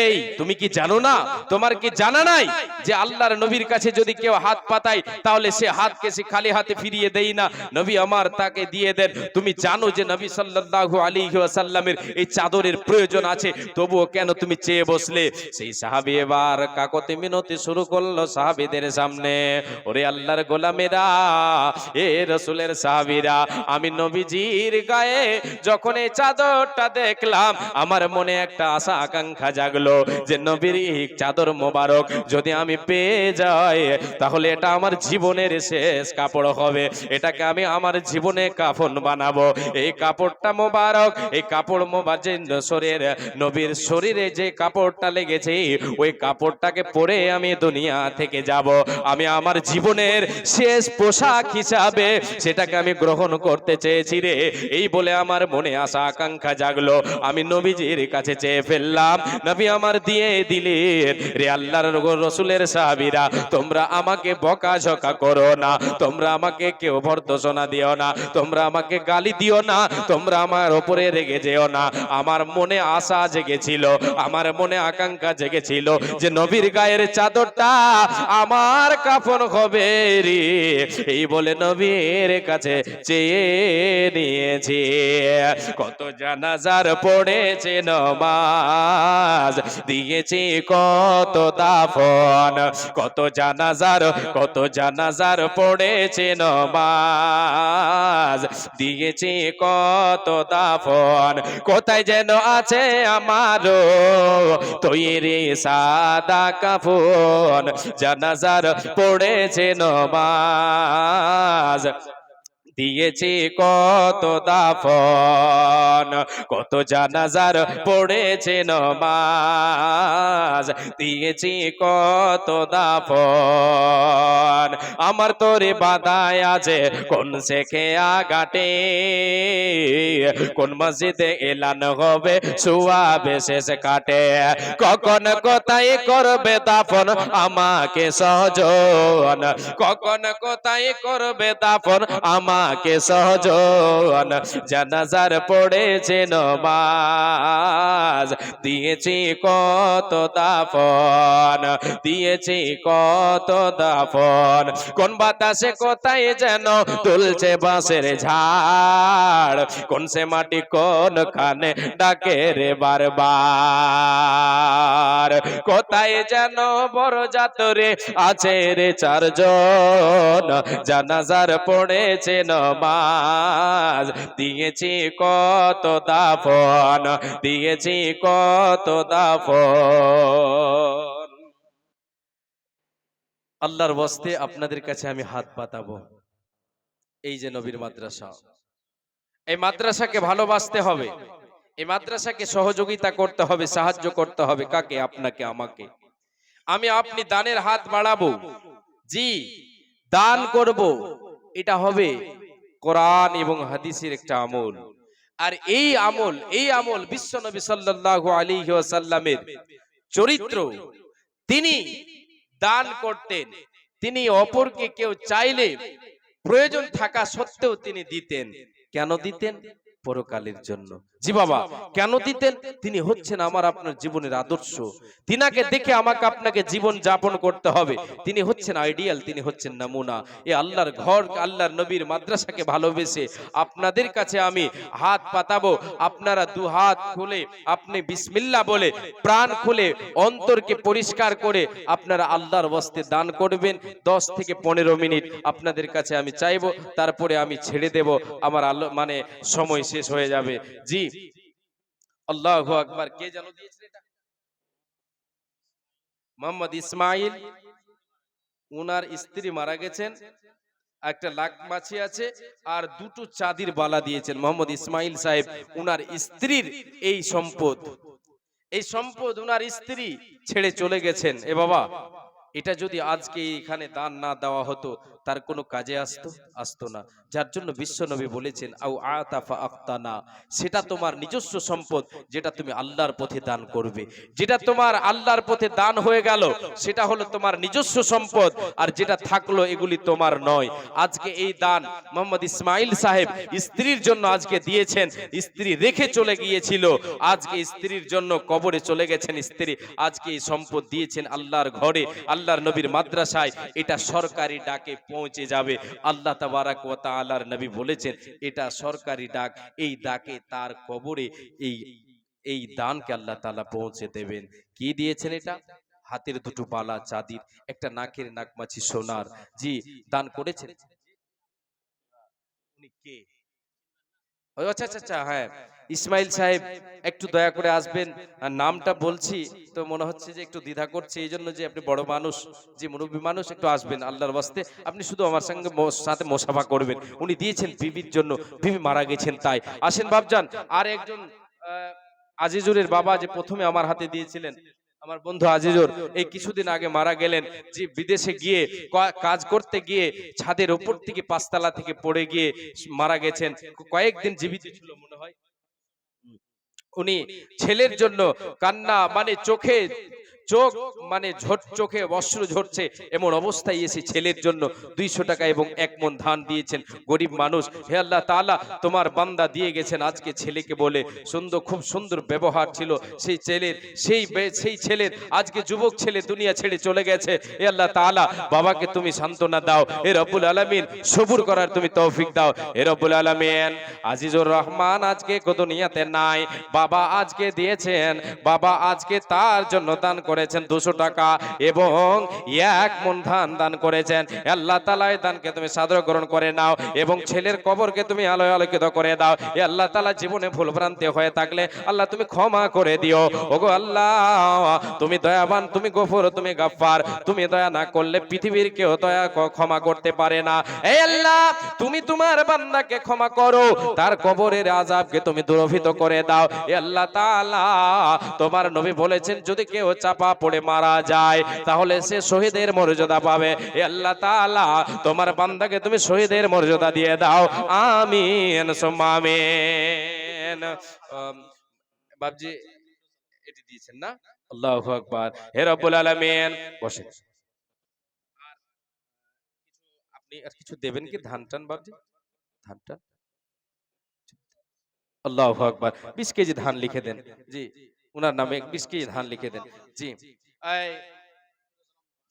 এই তুমি কি জানো না, তোমার কি জানা নাই যে আল্লাহর নবীর কাছে যদি কেউ হাত পাতায় তাহলে সে হাতকে সে খালি হাতে ফিরিয়ে দেয় না, নবী আমার তাকে দিয়ে দেন। তুমি জানো যে নবী সাল্লাল্লাহু আলাইহি ওয়াসাল্লামের এই চাদরের প্রয়োজন আছে, তবুও কেন তুমি চেয়ে বসলে? সেই সাহাবী এবার কাকতি মিনতি শুরু করলো সাহাবীদের সামনে, ওরে আল্লাহর গোলামেরা, এ রাসূলের সাহাবীরা, আমি নবীজির গায়ে যখন এই চাদরটা দেখলাম আমার মনে একটা আশা আকাঙ্ক্ষা জাগলো যে নবীর এই চাদর মোবারক যদি আমি পেয়ে যাই তাহলে এটা আমার জীবনের শেষ কাপড় হবে, এটাকে আমি আমার জীবনে কাফন বানাবো। এই কাপড়টা মোবারক, এই কাপড় মোবারক যে নবীর শরীরে যে কাপড়টা লেগেছে ওই কাপড়টাকে পরে আমি দুনিয়া থেকে যাব, আমি আমার জীবনের শেষ পোশাক হিসাবে সেটাকে আমি গ্রহণ করতে চেয়েছি রে। এই বলে আমার মনে আশা আকাঙ্ক্ষা জাগলো, আমি নবীজির কাছে চেয়ে ফেললাম, নবী আমার দিয়ে দিলেন। রে আল্লাহর রাসূলের সাহাবীরা, তোমরা আমাকে বকাঝকা করো না, তোমরা আমাকে কেউ ভর্ৎসনা দিও না, তোমরা আমাকে গালি দিও না, তোমরা আমার উপরে রেগে যেও না। আমার মনে আশা জেগেছিল, আমার মনে আকাঙ্ক্ষা জেগেছিল যে নবীর গায়ের চাদরটা আমার কাফন হবে রে। এই বলে নবীর কাছে চেয়ে নিয়েছি। কত জানাজার পড়েছে নমাজ, দিয়েছি কত দাফন, কত জানাজার পড়েছে নমাজ, দিয়েছি কত দাফন। কোথায় যেন আছে আমারও তৈরি সাদা কাফন, জানাজার পড়েছে নমাজ, দিয়েছি কত দাফন, কত জানাজার পড়েছে নমাজ, দিয়েছি কত দাফন। আমার তোরে বাদায় আছে কোন শেখে আগাটে, কোন মসজিদে এলান হবে সুয়াবে শেষ কাটে, কখন কোথায় করবে দাফন আমাকে সজন, কখন কোথায় করবে দাফন আমাকে কে সহজন জানাজার পড়েছে নমাজ, দিয়েছি কত দাফন, দিয়েছি কত দাফন। কোন বাতাসে কোথায় যেন তুলছে বাঁশের ঝাড়, কোন সে মাটি কোন খানে ডাকে রে বারবার। কোথায় যেন বড় জাতরে আছে রে চারজন, জানাজার পড়েছে নমাজ, দিয়েছি কত দাফন, দিয়েছি কত দাফন। আল্লাহর ওয়াস্তে আপনাদের কাছে আমি হাত পাতাবো। এই যে নবীর মাদ্রাসা, এই মাদ্রাসাকে ভালোবাসতে হবে, এই মাদ্রাসাকে সহযোগিতা করতে হবে, সাহায্য করতে হবে। কাকে? আপনাকে, আমাকে। আমি আপনি দানের হাত বাড়াবো, জি দান করব। এটা হবে কোরআন এবং হাদিসের একটা আমল। আর এই আমল বিশ্ব নবী সাল্লাল্লাহু আলাইহি ওয়াসাল্লামের চরিত্র। তিনি দান করতেন, তিনি অপরকে কেউ চাইলে প্রয়োজন থাকা সত্ত্বেও তিনি দিতেন। কেন দিতেন? পরকালের জন্য। জি বাবা, কেন দিতেন? তিনি হচ্ছেন আমার আপনার জীবনের আদর্শ। তিনাকে দেখে আমাকে আপনাকে জীবন যাপন করতে হবে। তিনি হচ্ছেন আইডিয়াল, তিনি হচ্ছেন নমুনা। এই আল্লাহর ঘর, আল্লাহর নবীর মাদ্রাসাকে ভালোবেসে আপনাদের কাছে আমি হাত পাতাবো। আপনারা দু হাত খুলে, আপনি বিসমিল্লাহ বলে, প্রাণ খুলে, অন্তরকে পরিষ্কার করে আপনারা আল্লাহর ওয়াস্তে দান করবেন। 10 থেকে 15 মিনিট আপনাদের কাছে আমি চাইবো, তারপরে আমি ছেড়ে দেব। আমার মানে সময় শেষ হয়ে যাবে। জি, আল্লাহু আকবার। কে যেন দিয়েছেন এটা? মোহাম্মদ ইসমাইল, উনার স্ত্রী মারা গেছেন, একটা লাখ মাছি আছে আর দুটো চাঁদির বালা দিয়েছেন। মোহাম্মদ ইসমাইল সাহেব, উনার স্ত্রীর এই সম্পদ, এই সম্পদ উনার স্ত্রী ছেড়ে চলে গেছেন। এ বাবা, এটা যদি আজকে এখানে দান না দেওয়া হতো, তার কোনো কাজে আসতো না। যার জন্য বিশ্ব নবী বলেছেন, আও আতাফা আক্তানা, সেটা তোমার নিজস্ব সম্পদ, যেটা তুমি আল্লাহর পথে দান করবে। যেটা তোমার আল্লাহর পথে দান হয়ে গেল, সেটা হলো তোমার নিজস্ব সম্পদ। আর যেটা থাকলো, এগুলি তোমার নয়। আজকে এই দান মোহাম্মদ ইসমাইল সাহেব স্ত্রীর জন্য আজকে দিয়েছেন। স্ত্রী রেখে চলে গিয়েছিল, আজকে স্ত্রীর জন্য কবরে চলে গেছেন স্ত্রী। আজকে এই সম্পদ দিয়েছেন আল্লাহর ঘরে, আল্লাহর নবীর মাদ্রাসায়। এটা সরকারি ডাকে পৌঁছে যাবে। আল্লাহ তাবারাক ওয়া তাআলার নবী বলেছেন, এটা সরকারি ডাক। এই ডাকে তার কবরে এই দানকে আল্লাহ তাআলা পৌঁছে দেবেন। কি দিয়েছেন এটা? হাতের দুটো বালা চাঁদির, একটা নাকের নাকমাছি সোনার। জি, দান করেছেন। উনি কে? ও আচ্ছা আচ্ছা আচ্ছা, হ্যাঁ, ইসমাইল সাহেব, একটু দয়া করে আসবেন। আর নামটা বলছি তো মনে হচ্ছে যে একটু দ্বিধা করছে, এই জন্য যে আপনি বড় মানুষ, যে মুরব্বী মানুষ, একটু আসবেন আল্লাহর ওয়াস্তে। আপনি শুধু আমার সঙ্গে সাথে মোসাফা করবেন। উনি দিয়েছেন বিবির জন্য, বিবি মারা গেছেন তাই। আসেন বাপজান। আর একজন আজিজুরের বাবা, যে প্রথমে আমার হাতে দিয়েছিলেন, আমার বন্ধু আজিজুর, এই কিছুদিন আগে মারা গেলেন। যে বিদেশে গিয়ে কাজ করতে গিয়ে ছাদের উপর থেকে 5 তলা থেকে পড়ে গিয়ে মারা গেছেন। কয়েকদিন জীবিত ছিল মনে হয়। উনি ছেলের জন্য কান্না, মানে চোখ মানে চোখে অশ্রু ঝরছে এমন অবস্থায় এসে ছেলের জন্য 200 টাকা এবং 1 মণ ধান দিয়েছেন। গরিব মানুষ। হে আল্লাহ তাআলা, তোমার বান্দা দিয়ে গেছেন আজকে ছেলেকে বলে, খুব সুন্দর ব্যবহার ছিল সেই ছেলের আজকে যুবক ছেলে দুনিয়া ছেড়ে চলে গেছে। হে আল্লাহ তাআলা, বাবাকে তুমি সান্ত্বনা দাও। হে রব্বুল আলামিন, সবুর করার তুমি তৌফিক দাও। হে রব্বুল আলামিন, আজিজুর রহমান আজকে দুনিয়াতে নাই, বাবা আজকে দিয়েছেন। বাবা আজকে তার জন্য দান করেছেন 200 টাকা এবং 1 মণ ধান দান করেছেন। আল্লাহ তাআলা এই দানকে তুমি সাদর গ্রহণ করে নাও এবং ছেলের কবরকে তুমি আলোয় আলোকিত করে দাও। এ আল্লাহ তাআলা, জীবনে ভুল ভ্রান্তি হয়ে থাকলে আল্লাহ তুমি ক্ষমা করে দিও। ওগো আল্লাহ, তুমি দয়াবান, তুমি গফুর, তুমি গাফফার। তুমি দয়া না করলে পৃথিবীর কেউ দয়া ক্ষমা করতে পারে না। হে আল্লাহ, তুমি তোমার বান্দাকে ক্ষমা করো, তার কবরের আযাবকে তুমি দূরীভূত করে দাও। এ আল্লাহ তাআলা, তোমার নবী বলেছেন, যদি কেউ চাপা পড়ে মারা যায় তাহলে সে শহীদের মর্যাদা পাবে। এ আল্লাহ তাআলা, তোমার বান্দাকে তুমি শহীদের মর্যাদা দিয়ে দাও। আমিন সুম্মা আমিন। বাবজি এটি দিয়েছেন না? আল্লাহু আকবার। হে রব্বুল আলামিন, বসেন। আপনি আর কিছু দেবেন কি? ধান টান বাবজি? ধানটা আল্লাহু আকবার 20 কেজি ধান লিখে দেন জি উনার নামে 20 কেজি ধান লিখে দেন জি এই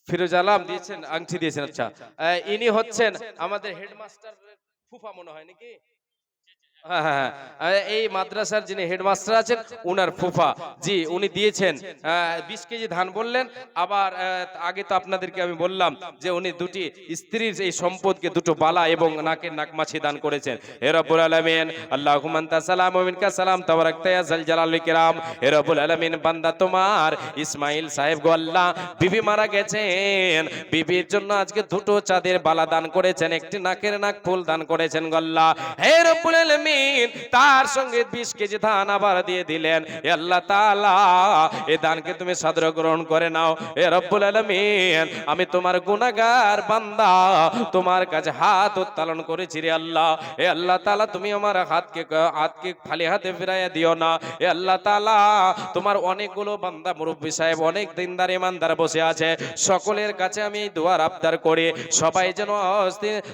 ফিরোজ আলম দিয়েছেন আংটি দিয়েছেন আচ্ছা ইনি হচ্ছেন আমাদের হেডমাস্টার ফুফা মনে হয় নাকি হ্যাঁ হ্যাঁ হ্যাঁ। এই মাদ্রাসার যিনি হেডমাস্টার আছেন উনার ফুফা জি উনি দিয়েছেন 20 কেজি ধান বললেন আবার আগে তো আপনাদেরকে আমি বললাম যে উনি দুটি স্ত্রীর এই সম্পদকে দুটো বালা এবং নাকের নাকমাছি দান করেছেন হে রব্বুল আলামিন আল্লাহুম্মা আনতা সালাম ওয়া মিনকা সালাম তাবারাকতা ইয়া যাল জালালি কিরাম হে রব্বুল আলামিন বান্দা তোমার ইসমাইল সাহেব গো আল্লাহ বিবি মারা গেছেন বিবির জন্য আজকে দুটো চাঁদের বালা দান করেছেন একটি নাকের নাক ফুল দান করেছেন গো আল্লাহ হে রব্বুল আলামিন তার সঙ্গে 20 কেজি ধান আবার দিয়ে দিলেন হে আল্লাহ তাআলা এই দানকে তুমি সাদর গ্রহণ করে নাও হে রব্বুল আলামিন আমি তোমার গুনাহগার বান্দা তোমার কাছে হাত উত্তোলন করেছি রে আল্লাহ হে আল্লাহ তাআলা তুমি আমার হাতকে খালি হাতে ফিরাইয়া দিও না হে আল্লাহ তাআলা তোমার অনেকগুলো বান্দা মুরব্বি সাহেব অনেক দিনদার ইমানদার বসে আছে সকলের কাছে আমি এই দোয়ার আবদার করি সবাই যেন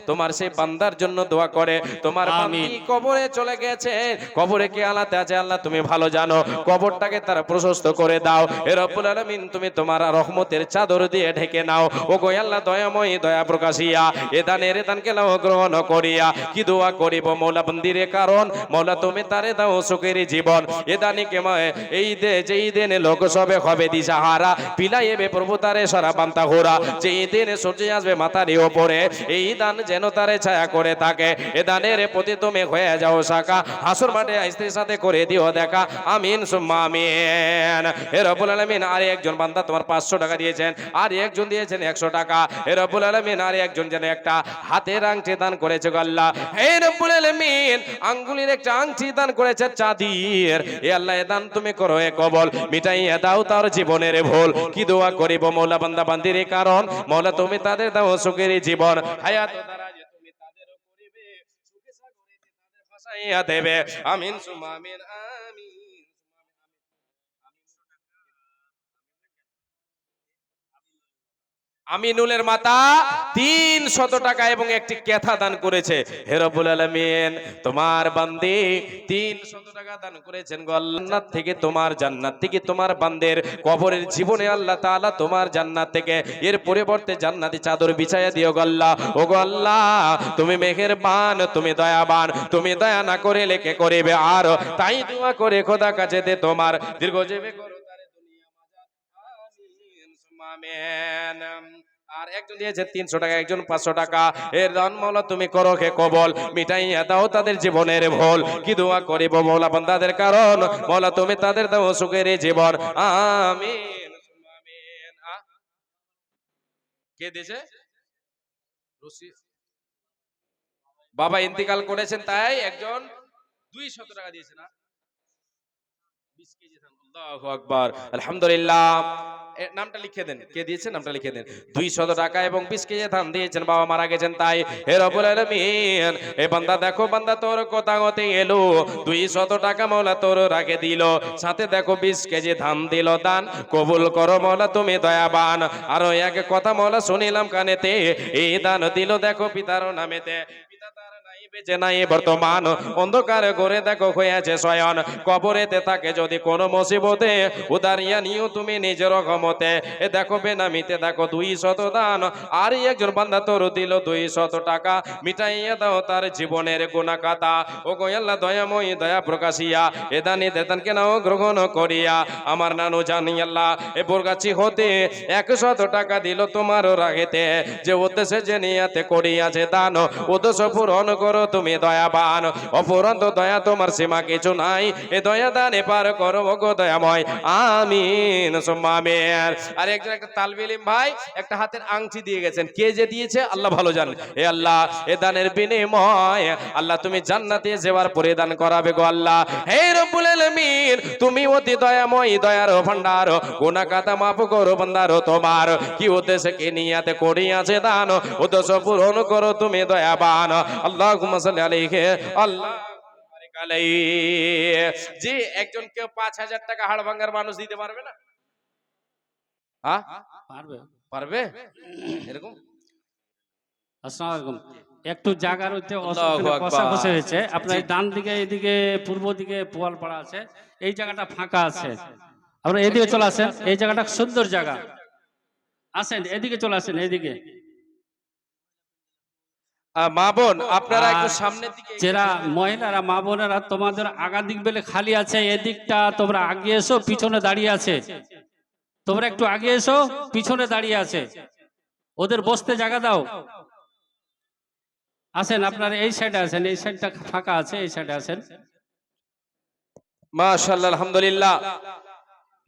তোমার সেই বান্দার জন্য দোয়া করে তোমার বান্দি কবরে চলে গেছে কবরে কে আলাতে আছে আল্লাহ তুমি ভালো জানো কবরটাকে তারা প্রশস্ত করে দাও হে রব্বুল আলামিন তুমি তোমার রহমতের চাদর দিয়ে ঢেকে নাও ও গো আল্লাহ দয়াময় দয়া প্রকাশিয়া এ দানকে লাও গ্রহণ করিয়া কি দোয়া করিব মওলা বন্দিরে কারণ মওলা তুমি তারে দাও সুখের জীবন এ দানিকে এই দে যেই দিনে লোক সবে হবে দিশাহারা পিলাইবে প্রভু তারে সারা বান্তা ঘোরা যেই দিনে সূর্য আসবে মাথার উপরে এই দান যেন তারে ছায়া করে থাকে এ দানের প্রতি তুমি হয়ে যাও শাখা হাসর মাঠে স্ত্রীর সাথে করে দিও দেখা আমিন সুম্মা আমিন হে রব্বুল আলামিন আর একজন বান্দা তোমার 500 টাকা দিয়েছেন আর একজন দিয়েছেন 100 টাকা হে রব্বুল আলামিন আর একজন যেন একটা হাতের আংটি দান করেছে গো আল্লাহ হে রব্বুল আলামিন আঙ্গুলের একটা আংটি দান করেছে চাঁদির হে আল্লাহ এ দান তুমি করো এ কবল মিটাইয়া দাও তার জীবনের ভুল কি দোয়া করিব মওলা বান্দা বান্দির কারণ মওলা তুমি তাদের দাও সুখের জীবন হায়াত দ্বারা যে তুমি তাদের করিবে সুখে সাগরে তাদের ফাসাইয়া দেবে আমিন সুম্মা আমিন আমিন আমিনুলের মাতা 300 টাকা এবং একটি কেথা দান করেছে হে রব্বুল আলামিন তোমার বান্দি 300 টাকা দান করেছেন গো আল্লাহ জান্নাত থেকে তোমার বান্দের কবরের জীবনে আল্লাহ তাআলা তোমার জান্নাত থেকে এর পরিবর্তে জান্নাতি চাদর বিছায়া দিও গো আল্লাহ ও গো আল্লাহ তুমি মেহেরবান তুমি দয়াবান তুমি দয়া না করে লেখে করিবে আর তাই দোয়া করে খোদা কাছে দে তোমার দীর্ঘজীবী করো তারে দুনিয়া মাজার আমিন সুম্মা আমিন আর একজন দিয়েছে 300 টাকা একজন 500 টাকা এর দান মওলা তুমি করো কে কবল মিটাইয়া দাও তাদের জীবনের ভুল কি দোয়া করিব মওলা বান্দাদের কারণ মওলা তুমি তাদের দাও সুখের জীবন আমিন সুম্মা আমিন কে দিয়েছে বাবা ইন্তিকাল করেছেন তাই একজন 200 টাকা দিয়েছে না 20 কেজি ধান আল্লাহু আকবার আলহামদুলিল্লাহ নামটা লিখে দেন কে দিয়েছেন নামটা লিখে দেন 200 টাকা এবং 20 কেজি ধান দিয়েছেন বাবা মারা গেছেন তাই হে রব্বুল আলামিন এই বান্দা দেখো বান্দা তোর কথা হতে এলো 200 টাকা মওলা তোর রাখে দিল সাথে দেখো 20 কেজি ধান দিল দান কবুল করো মওলা তুমি দয়াবান আর এক কথা মওলা শুনিলাম কানেতে এই দান দিল দেখো পিতার নামেতে পিতা তার নাই বেঁচে নাই বর্তমান অন্ধকার করে দেখো হয়েছে শয়ন কবরেতে থাকে যদি কোনো মুসিবতে উদারিয়া নিও তুমি নিজের ক্ষমতে এ দেখো বেনামিতে দেখো 200 দান আর একজন বান্দা তোর দিল 200 টাকা মিটাইয়া দাও তার জীবনের গুনাহ খাতা ও গো আল্লাহ দয়াময় দয়া প্রকাশিয়া এ দানি দেতানকে নাও গ্রহণ করিয়া আমার নানু জানি আল্লাহ এ বরগাছি হতে 100 টাকা দিল তোমার রাগেতে যে উদ্দেশ্যে যে নিয়াতে করিয়াছে দান উদ্দেশ্য পূরণ করো তুমি দয়াবান অপরন্ত দয়া তোমার সীমা কিছু নাই এ দয়া দানে পার করো গো দয়াময় আমিন সুম্মা আমিন আর একজন একটা তালবে ইলম ভাই একটা হাতের আংটি দিয়ে গেছেন কে যে দিয়েছে আল্লাহ ভালো জানেন এ আল্লাহ এ দানের বিনিময় আল্লাহ তুমি জান্নাতে যাওয়ার পরে দান করাবে গো আল্লাহ হে রব্বুল আলামিন তুমি অতি দয়াময় দয়ার ভান্ডার গুনাহ খাতা মাফ করো বান্দার তোমার কি উদ্দেশ্যে কে নিয়াতে করিয়াছে দান উদ্দেশ্য পূরণ করো তুমি দয়াবান আল্লাহুম্মা সাল্লি আলাইহি আল্লাহ জি একজন কেউ 5000 টাকা হাড় ভাঙার মানুষ দিতে পারবে না পারবে পারবে এরকম আসসালামু আলাইকুম একটু জায়গার হইতে আল্লাহু আকবার। কষাকষি হয়েছে। আপনার জি। এই ডান দিকে এইদিকে পূর্ব দিকে পোয়ালপাড়া আছে, এই জায়গাটা ফাঁকা আছে। আপনারা এদিকে চলে আসেন, এই জায়গাটা সুন্দর জায়গা। আসেন এদিকে চলে আসেন এদিকে। মা বোন আপনারা একটু আর সামনের দিকে যারা মহিলারা মা বোনেরা তোমাদের আগা দিক বেলে খালি আছে, এদিকটা তোমরা আগে এসো, পিছনে দাঁড়িয়ে আছে। তোমরা একটু আগে এসো, পিছনে দাঁড়িয়ে আছে, ওদের বসতে জায়গা দাও। আসেন আপনারা এই সাইডে আসেন, এই সাইডটা ফাঁকা আছে, এই সাইডে আসেন। মাশাআল্লাহ আলহামদুলিল্লাহ।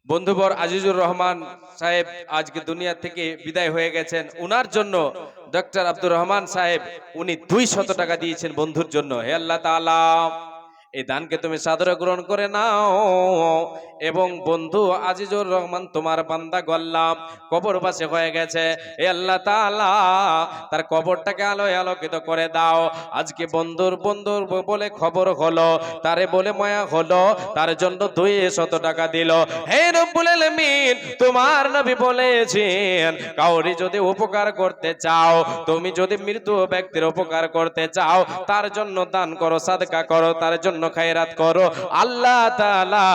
বন্ধুবর আজিজুর রহমান সাহেব আজকে দুনিয়া থেকে বিদায় হয়ে গেছেন। উনার জন্য ডক্টর আব্দুর রহমান সাহেব উনি 200 টাকা দিয়েছেন বন্ধুর জন্য। হে আল্লাহ তাআলা, এই দানকে তুমি সাদরে গ্রহণ করে নাও। এবং বন্ধু আজিজুর রহমান তোমার বান্দা গল্লাম কবর পাশে হয়ে গেছে, হে আল্লাহ তাআলা তার কবরটাকে আলোয় আলোকিত করে দাও। আজকে বন্ধুর বলে খবর হলো, তারে বলে মায়া হলো, তার জন্য 200 টাকা দিল। হে রব্বুল আলামিন, তোমার নবী বলেছেন কাউরি যদি উপকার করতে চাও, তুমি যদি মৃত ব্যক্তির উপকার করতে চাও, তার জন্য দান করো, সাদকা করো, তার জন্য খায়রাত করো, আল্লাহ তাআলা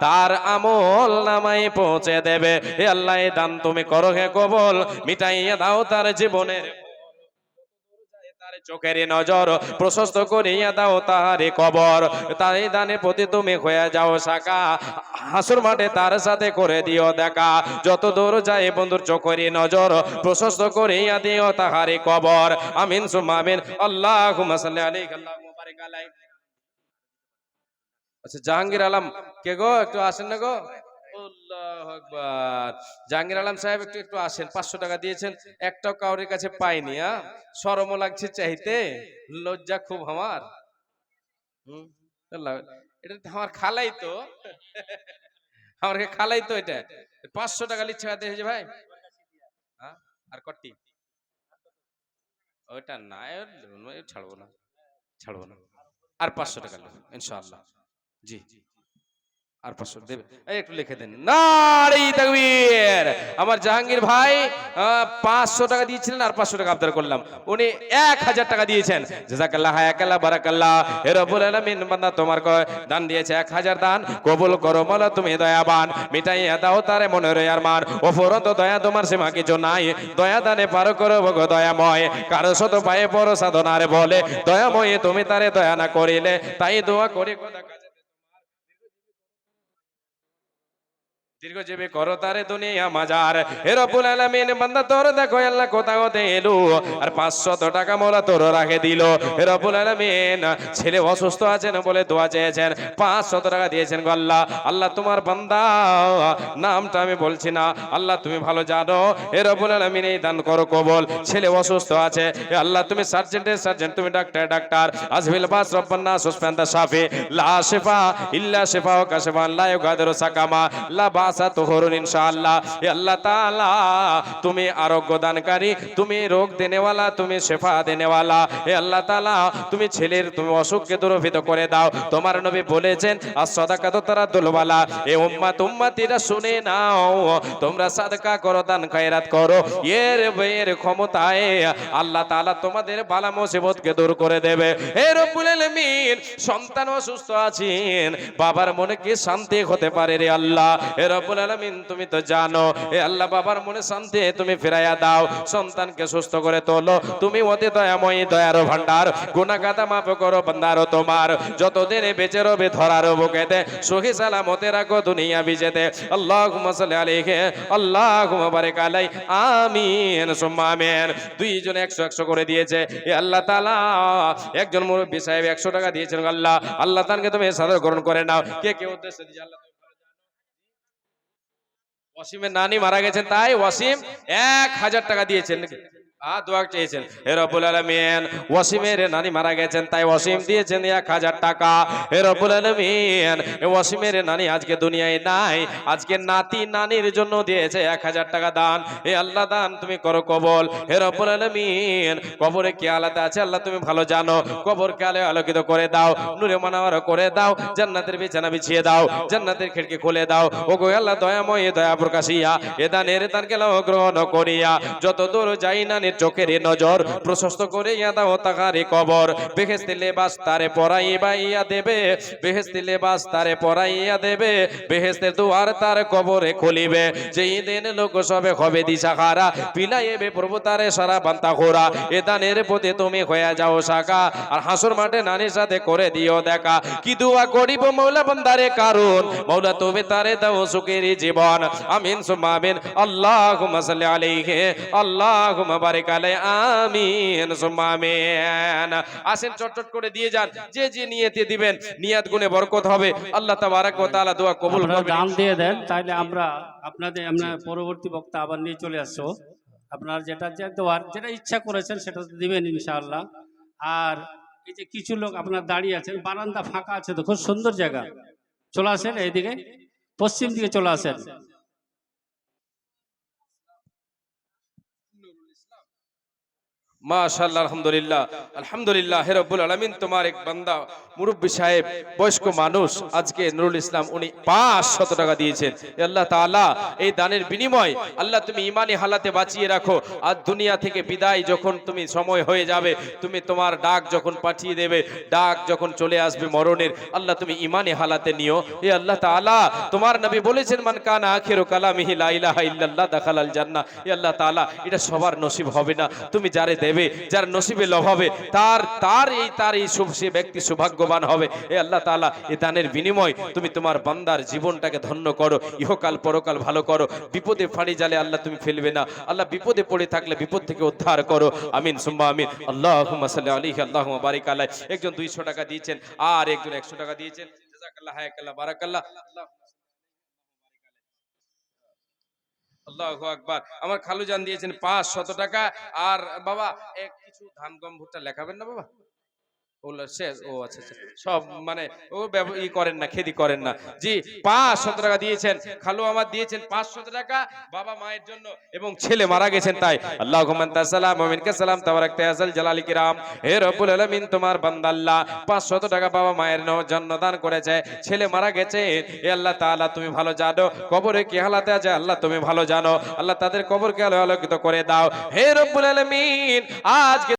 তার আমল নামায় পৌঁছে দেবে। হে আল্লাহ, এই দান তুমি করো, হে কবুল মিটাইয়া দাও তার জীবনের তার চোখের নজর প্রশস্ত করিয়া দাও তার কবর। তার এই দানের প্রতি তুমি হয়ে যাও সাকা, হাসুর মাঠে তার সাথে করে দিও দেখা। যত দূর যায় বন্ধুর চোখের নজর প্রশস্ত করিয়া দিও তাহার কবর। আমিন সুম্মা আমিন। আল্লাহুম্মা সাল্লি আলাইহি আল্লাহুম্মা বারিক আলাইহি। আচ্ছা জাহাঙ্গীর আলম কে গো, একটু আসেন না গো। আল্লাহু আকবার। জাহাঙ্গীর আলম সাহেব একটু একটু আসেন। 500 টাকা দিয়েছেন, একটাও কাউরির কাছে পাইনি। শরমও লাগছে চাইতে, লজ্জা খুব আমার। আল্লাহ, এটা তো আমার খালাই তো, আমার খালাই তো এটা। 500 টাকা লিচ্ছে হয়েছে ভাই। হ্যাঁ? আর কটি ওইটা না, ছাড়বো না, ছাড়বো না। আর 500 টাকা নেব ইনশাআল্লাহ। জি, আর 500 দেবে। এই একটু লিখে দেন, নারী তাকবীর। আমার জাহাঙ্গীর ভাই 500 টাকা দিয়েছিলেন, আর 500 টাকা আবদার করলাম। উনি 1000 টাকা দিয়েছেন। জাযাকাল্লাহ, হায়াকাল্লাহ, বারাকাল্লাহ। হে রব্বুল আলামিন, বান্দা তোমার দান দিয়েছে 1000 দান কবুল করো মাওলা, তুমি দয়াবান, মিটাইয়া দাও তারে মনের আরমান। অফুরন্ত দয়া তোমার সীমা কিছু নাই, দয়া দানে পার করো গো দয়াময়। কারো শত পায়ে বড় সাধনার বলে, দয়াময় তুমি তারে দয়া না করিলে, তাই দোয়া করি খোদা কাছে দীর্ঘজীবী করো তারে দুনিয়া মাজার। হে রব্বুল আলামিন, বান্দা তোর দেখো আল্লাহ কোথাও হতে এলো, আর 500 টাকা মোলা তোর রাখে দিল। হে রব্বুল আলামিন, ছেলে অসুস্থ আছেন বলে দোয়া চেয়েছেন, 500 টাকা দিয়েছেন গো আল্লাহ। আল্লাহ তোমার বান্দা নামটা আমি বলছি না, আল্লাহ তুমি ভালো জানো। হে রব্বুল আলামিন, এই দান করো কবুল। ছেলে অসুস্থ আছে, হে আল্লাহ তুমি সার্জেন্টের সার্জেন্ট, তুমি ডাক্তার ডাক্তার। আজবিল বাস রব্বানা সুসফান্দা শাফি, লা শিফা ইল্লা শিফা ওয়া কাশফা লা ইউগাদিরু সাকামা লা বাসা তুহুরুন ইনশাআল্লাহ। হে আল্লাহ তাআলা, তুমি আরোগ্য দানকারী, তুমি রোগ দেনেওয়ালা, তুমি শিফা দেনেওয়ালা। হে আল্লাহ তাআলা, তুমি ছেলের তুমি অসুখকে দূরীভূত করে দাও। তোমার নবী বলেছেন as-সাদাকাতু তারাদ্দুল বালা। এ উম্মতিরা শুনে নাও, তোমরা সাদকা করো, দান খায়রাত করো, এর ক্ষমতায় আল্লাহ তাআলা তোমাদের বালা মুসিবতকে দূর করে দেবে। হে রব্বুল আলামিন, সন্তান অসুস্থ আছেন, বাবার মনে কি শান্তি হতে পারে রে আল্লাহ। হে রব্বুল আলামিন, তুমি তো জানো। হে আল্লাহ, বাবার মনে শান্তি তুমি ফিরাইয়া দাও, সন্তানকে সুস্থ করে তোলো। তুমি অতি দয়াময়ী, দয়ার ভান্ডার। গুনাহ গাদা মাফ করো বান্দার তোমার, যতদিন বেঁচে রবে ধরার বুকেতে, সহি সালামতে রাখো দুনিয়া বিজেতে। আল্লাহুম্মা সাল্লি আলাইহি আল্লাহুম্মা বারিক আলাইহি। আমিন সুম্মা আমিন। দুইজনে 100 করে দিয়েছে। হে আল্লাহ তাআলা, একজন মুরব্বী সাহেব 100 টাকা দিয়েছেন আল্লাহ। আল্লাহ তাআলাকে তুমি সাদর গ্রহণ করে নাও। কে কে উদ্দেশ্যে দিয়ে আল্লাহ। ওয়াসিমের নানি মারা গেছেন, তাই ওয়াসিম 1000 টাকা দিয়েছেন, দোয়া চেয়েছেন। হে রব্বুল আলামিন, ওয়াসিমের নানি মারা গেছেন, তাই ওয়াসিম দিয়েছেন 1000 টাকা। হে রব্বুল আলামিন, ওয়াসিমের নানি আজকে দুনিয়ায় নাই, আজকে নাতি নানির জন্য দিয়েছে 1000 টাকা দান। হে আল্লাহ, দান তুমি করো কবুল। হে রব্বুল আলামিন, কবরে কি আলাদা আছে আল্লাহ তুমি ভালো জানো। কবরকে আলোয় আলোকিত করে দাও, নূরে মানাওয়ার করে দাও, জান্নাতের বিছানা বিছিয়ে দাও, জান্নাতের খিড়কি খুলে দাও। ওগো আল্লাহ দয়াময়, দয়া প্রকাশিয়া এ দানের দানকে গ্রহণ করিয়া যত দূর যাই না চোখের নজর প্রশস্ত করে দাও তাহারে কবর বেহেশতে লেবাস তারে পরাইয়া দেবে বেহেশতে লেবাস তারে পরাইয়া দেবে বেহেশতের দুয়ার তার কবরে খুলিবে যেই দিন লোক সবে হবে দিশাহারা পিলাইবে প্রভু তারে সারা বান্তা খোরা এ দানের পথে তুমি হয়ে যাও শাখা আর হাসর মাঠে নানির সাথে করে দিও দেখা কি দোয়া করিব মৌলা বান্দারে কারণ মৌলা তুমি তারে দাও সুখের জীবন আমিন সুম্মা আমিন আল্লাহুম্মা সাল্লি আলাইহি আল্লাহুম্মা বারিক আলাইহি আমিন সুম্মা আমিন। আসেন চটচট করে দিয়ে যান, যে যে নিয়তে দিবেন নিয়াত গুণে বরকত হবে। আল্লাহ তাবারাক ওয়া তাআলা দোয়া কবুল আপনারা করবেন। দান দিয়ে দেন, তাহলে আমরা আমরা পরবর্তী বক্তা আবার নিয়ে চলে আসছো। আপনার যেটা যে দেওয়ার যেটা ইচ্ছা করেছেন সেটা তো দিবেন ইনশাআল্লাহ। আর এই যে কিছু লোক আপনার দাঁড়িয়ে আছেন, বারান্দা ফাঁকা আছে তো, খুব সুন্দর জায়গা, চলে আসেন এইদিকে, পশ্চিম দিকে চলে আসেন। মাশাআল্লাহ, আলহামদুলিল্লাহ আলহামদুলিল্লাহ হে রব্বুল আলামিন। তোমার এক বান্দা মুরব্বী সাহেব বয়স্ক মানুষ আজকে নুরুল ইসলাম উনি 500 টাকা দিয়েছেন। এ আল্লাহ তাআলা এই দানের বিনিময় আল্লাহ তুমি ইমানি হালাতে বাঁচিয়ে রাখো। আজ দুনিয়া থেকে বিদায় যখন তুমি সময় হয়ে যাবে, তুমি তোমার ডাক যখন পাঠিয়ে দেবে, ডাক যখন চলে আসবে মরণের, আল্লাহ তুমি ইমানি হালাতে নিও। এ আল্লাহ তাআলা তোমার নবী বলেছেন মান কানা আখিরু কালামিহি লা ইলাহা ইল্লাল্লাহ দাখালাল জান্নাহ। এ আল্লাহ তাআলা এটা সবার নসিব হবে না, তুমি যারে দেবে, যার নসিবে লভ হবে তার এই সে ব্যক্তি সৌভাগ্যবান হবে। এ আল্লাহ তাআলা এই দানের বিনিময় তুমি তোমার বান্দার জীবনটাকে ধন্য করো, ইহকাল পরকাল ভালো করো। বিপদে ফাঁড়ি জালে আল্লাহ তুমি ফেলবে না। আল্লাহ বিপদে পড়ে থাকলে বিপদ থেকে উদ্ধার করো। আমিন সুম্মা আমিন। আল্লাহুম্মা সাল্লি আলাইহি আল্লাহুম্মা বারিক আলাইহি। একজন 200 টাকা দিয়েছেন আর একজন 100 টাকা দিয়েছেন। জাযাকাল্লাহ হায়াকাল্লাহ বারাকাল্লাহ। আল্লাহু আকবার। আমার খালুজান দিয়েছেন 500 টাকা। আর বাবা কিছু ধান গম ভুট্টা লেখাবেন না বাবা? ওগুলো শেষ। ও আচ্ছা আচ্ছা, সব মানে ও ই করেন না, খেদি করেন না। জি 500 টাকা দিয়েছেন খালু, আমার দিয়েছেন 500 টাকা বাবা মায়ের জন্য, এবং ছেলে মারা গেছেন তাই। আল্লাহুম্মা আনতাস সালাম ওয়া মিনকাস সালাম তাবারাকতা ইয়া যাল জালালি কিরাম। হে রব্বুল আলামিন তোমার বান্দা আল্লাহ 500 টাকা বাবা মায়ের জন্য দান করেছে, ছেলে মারা গেছে। হে আল্লাহ তাআলা তুমি ভালো জানো কবরে কি হালাতে আছে, আল্লাহ তুমি ভালো জানো। আল্লাহ তাদের কবরকে আলোকিত করে দাও হে রব্বুল আলামিন। আজকে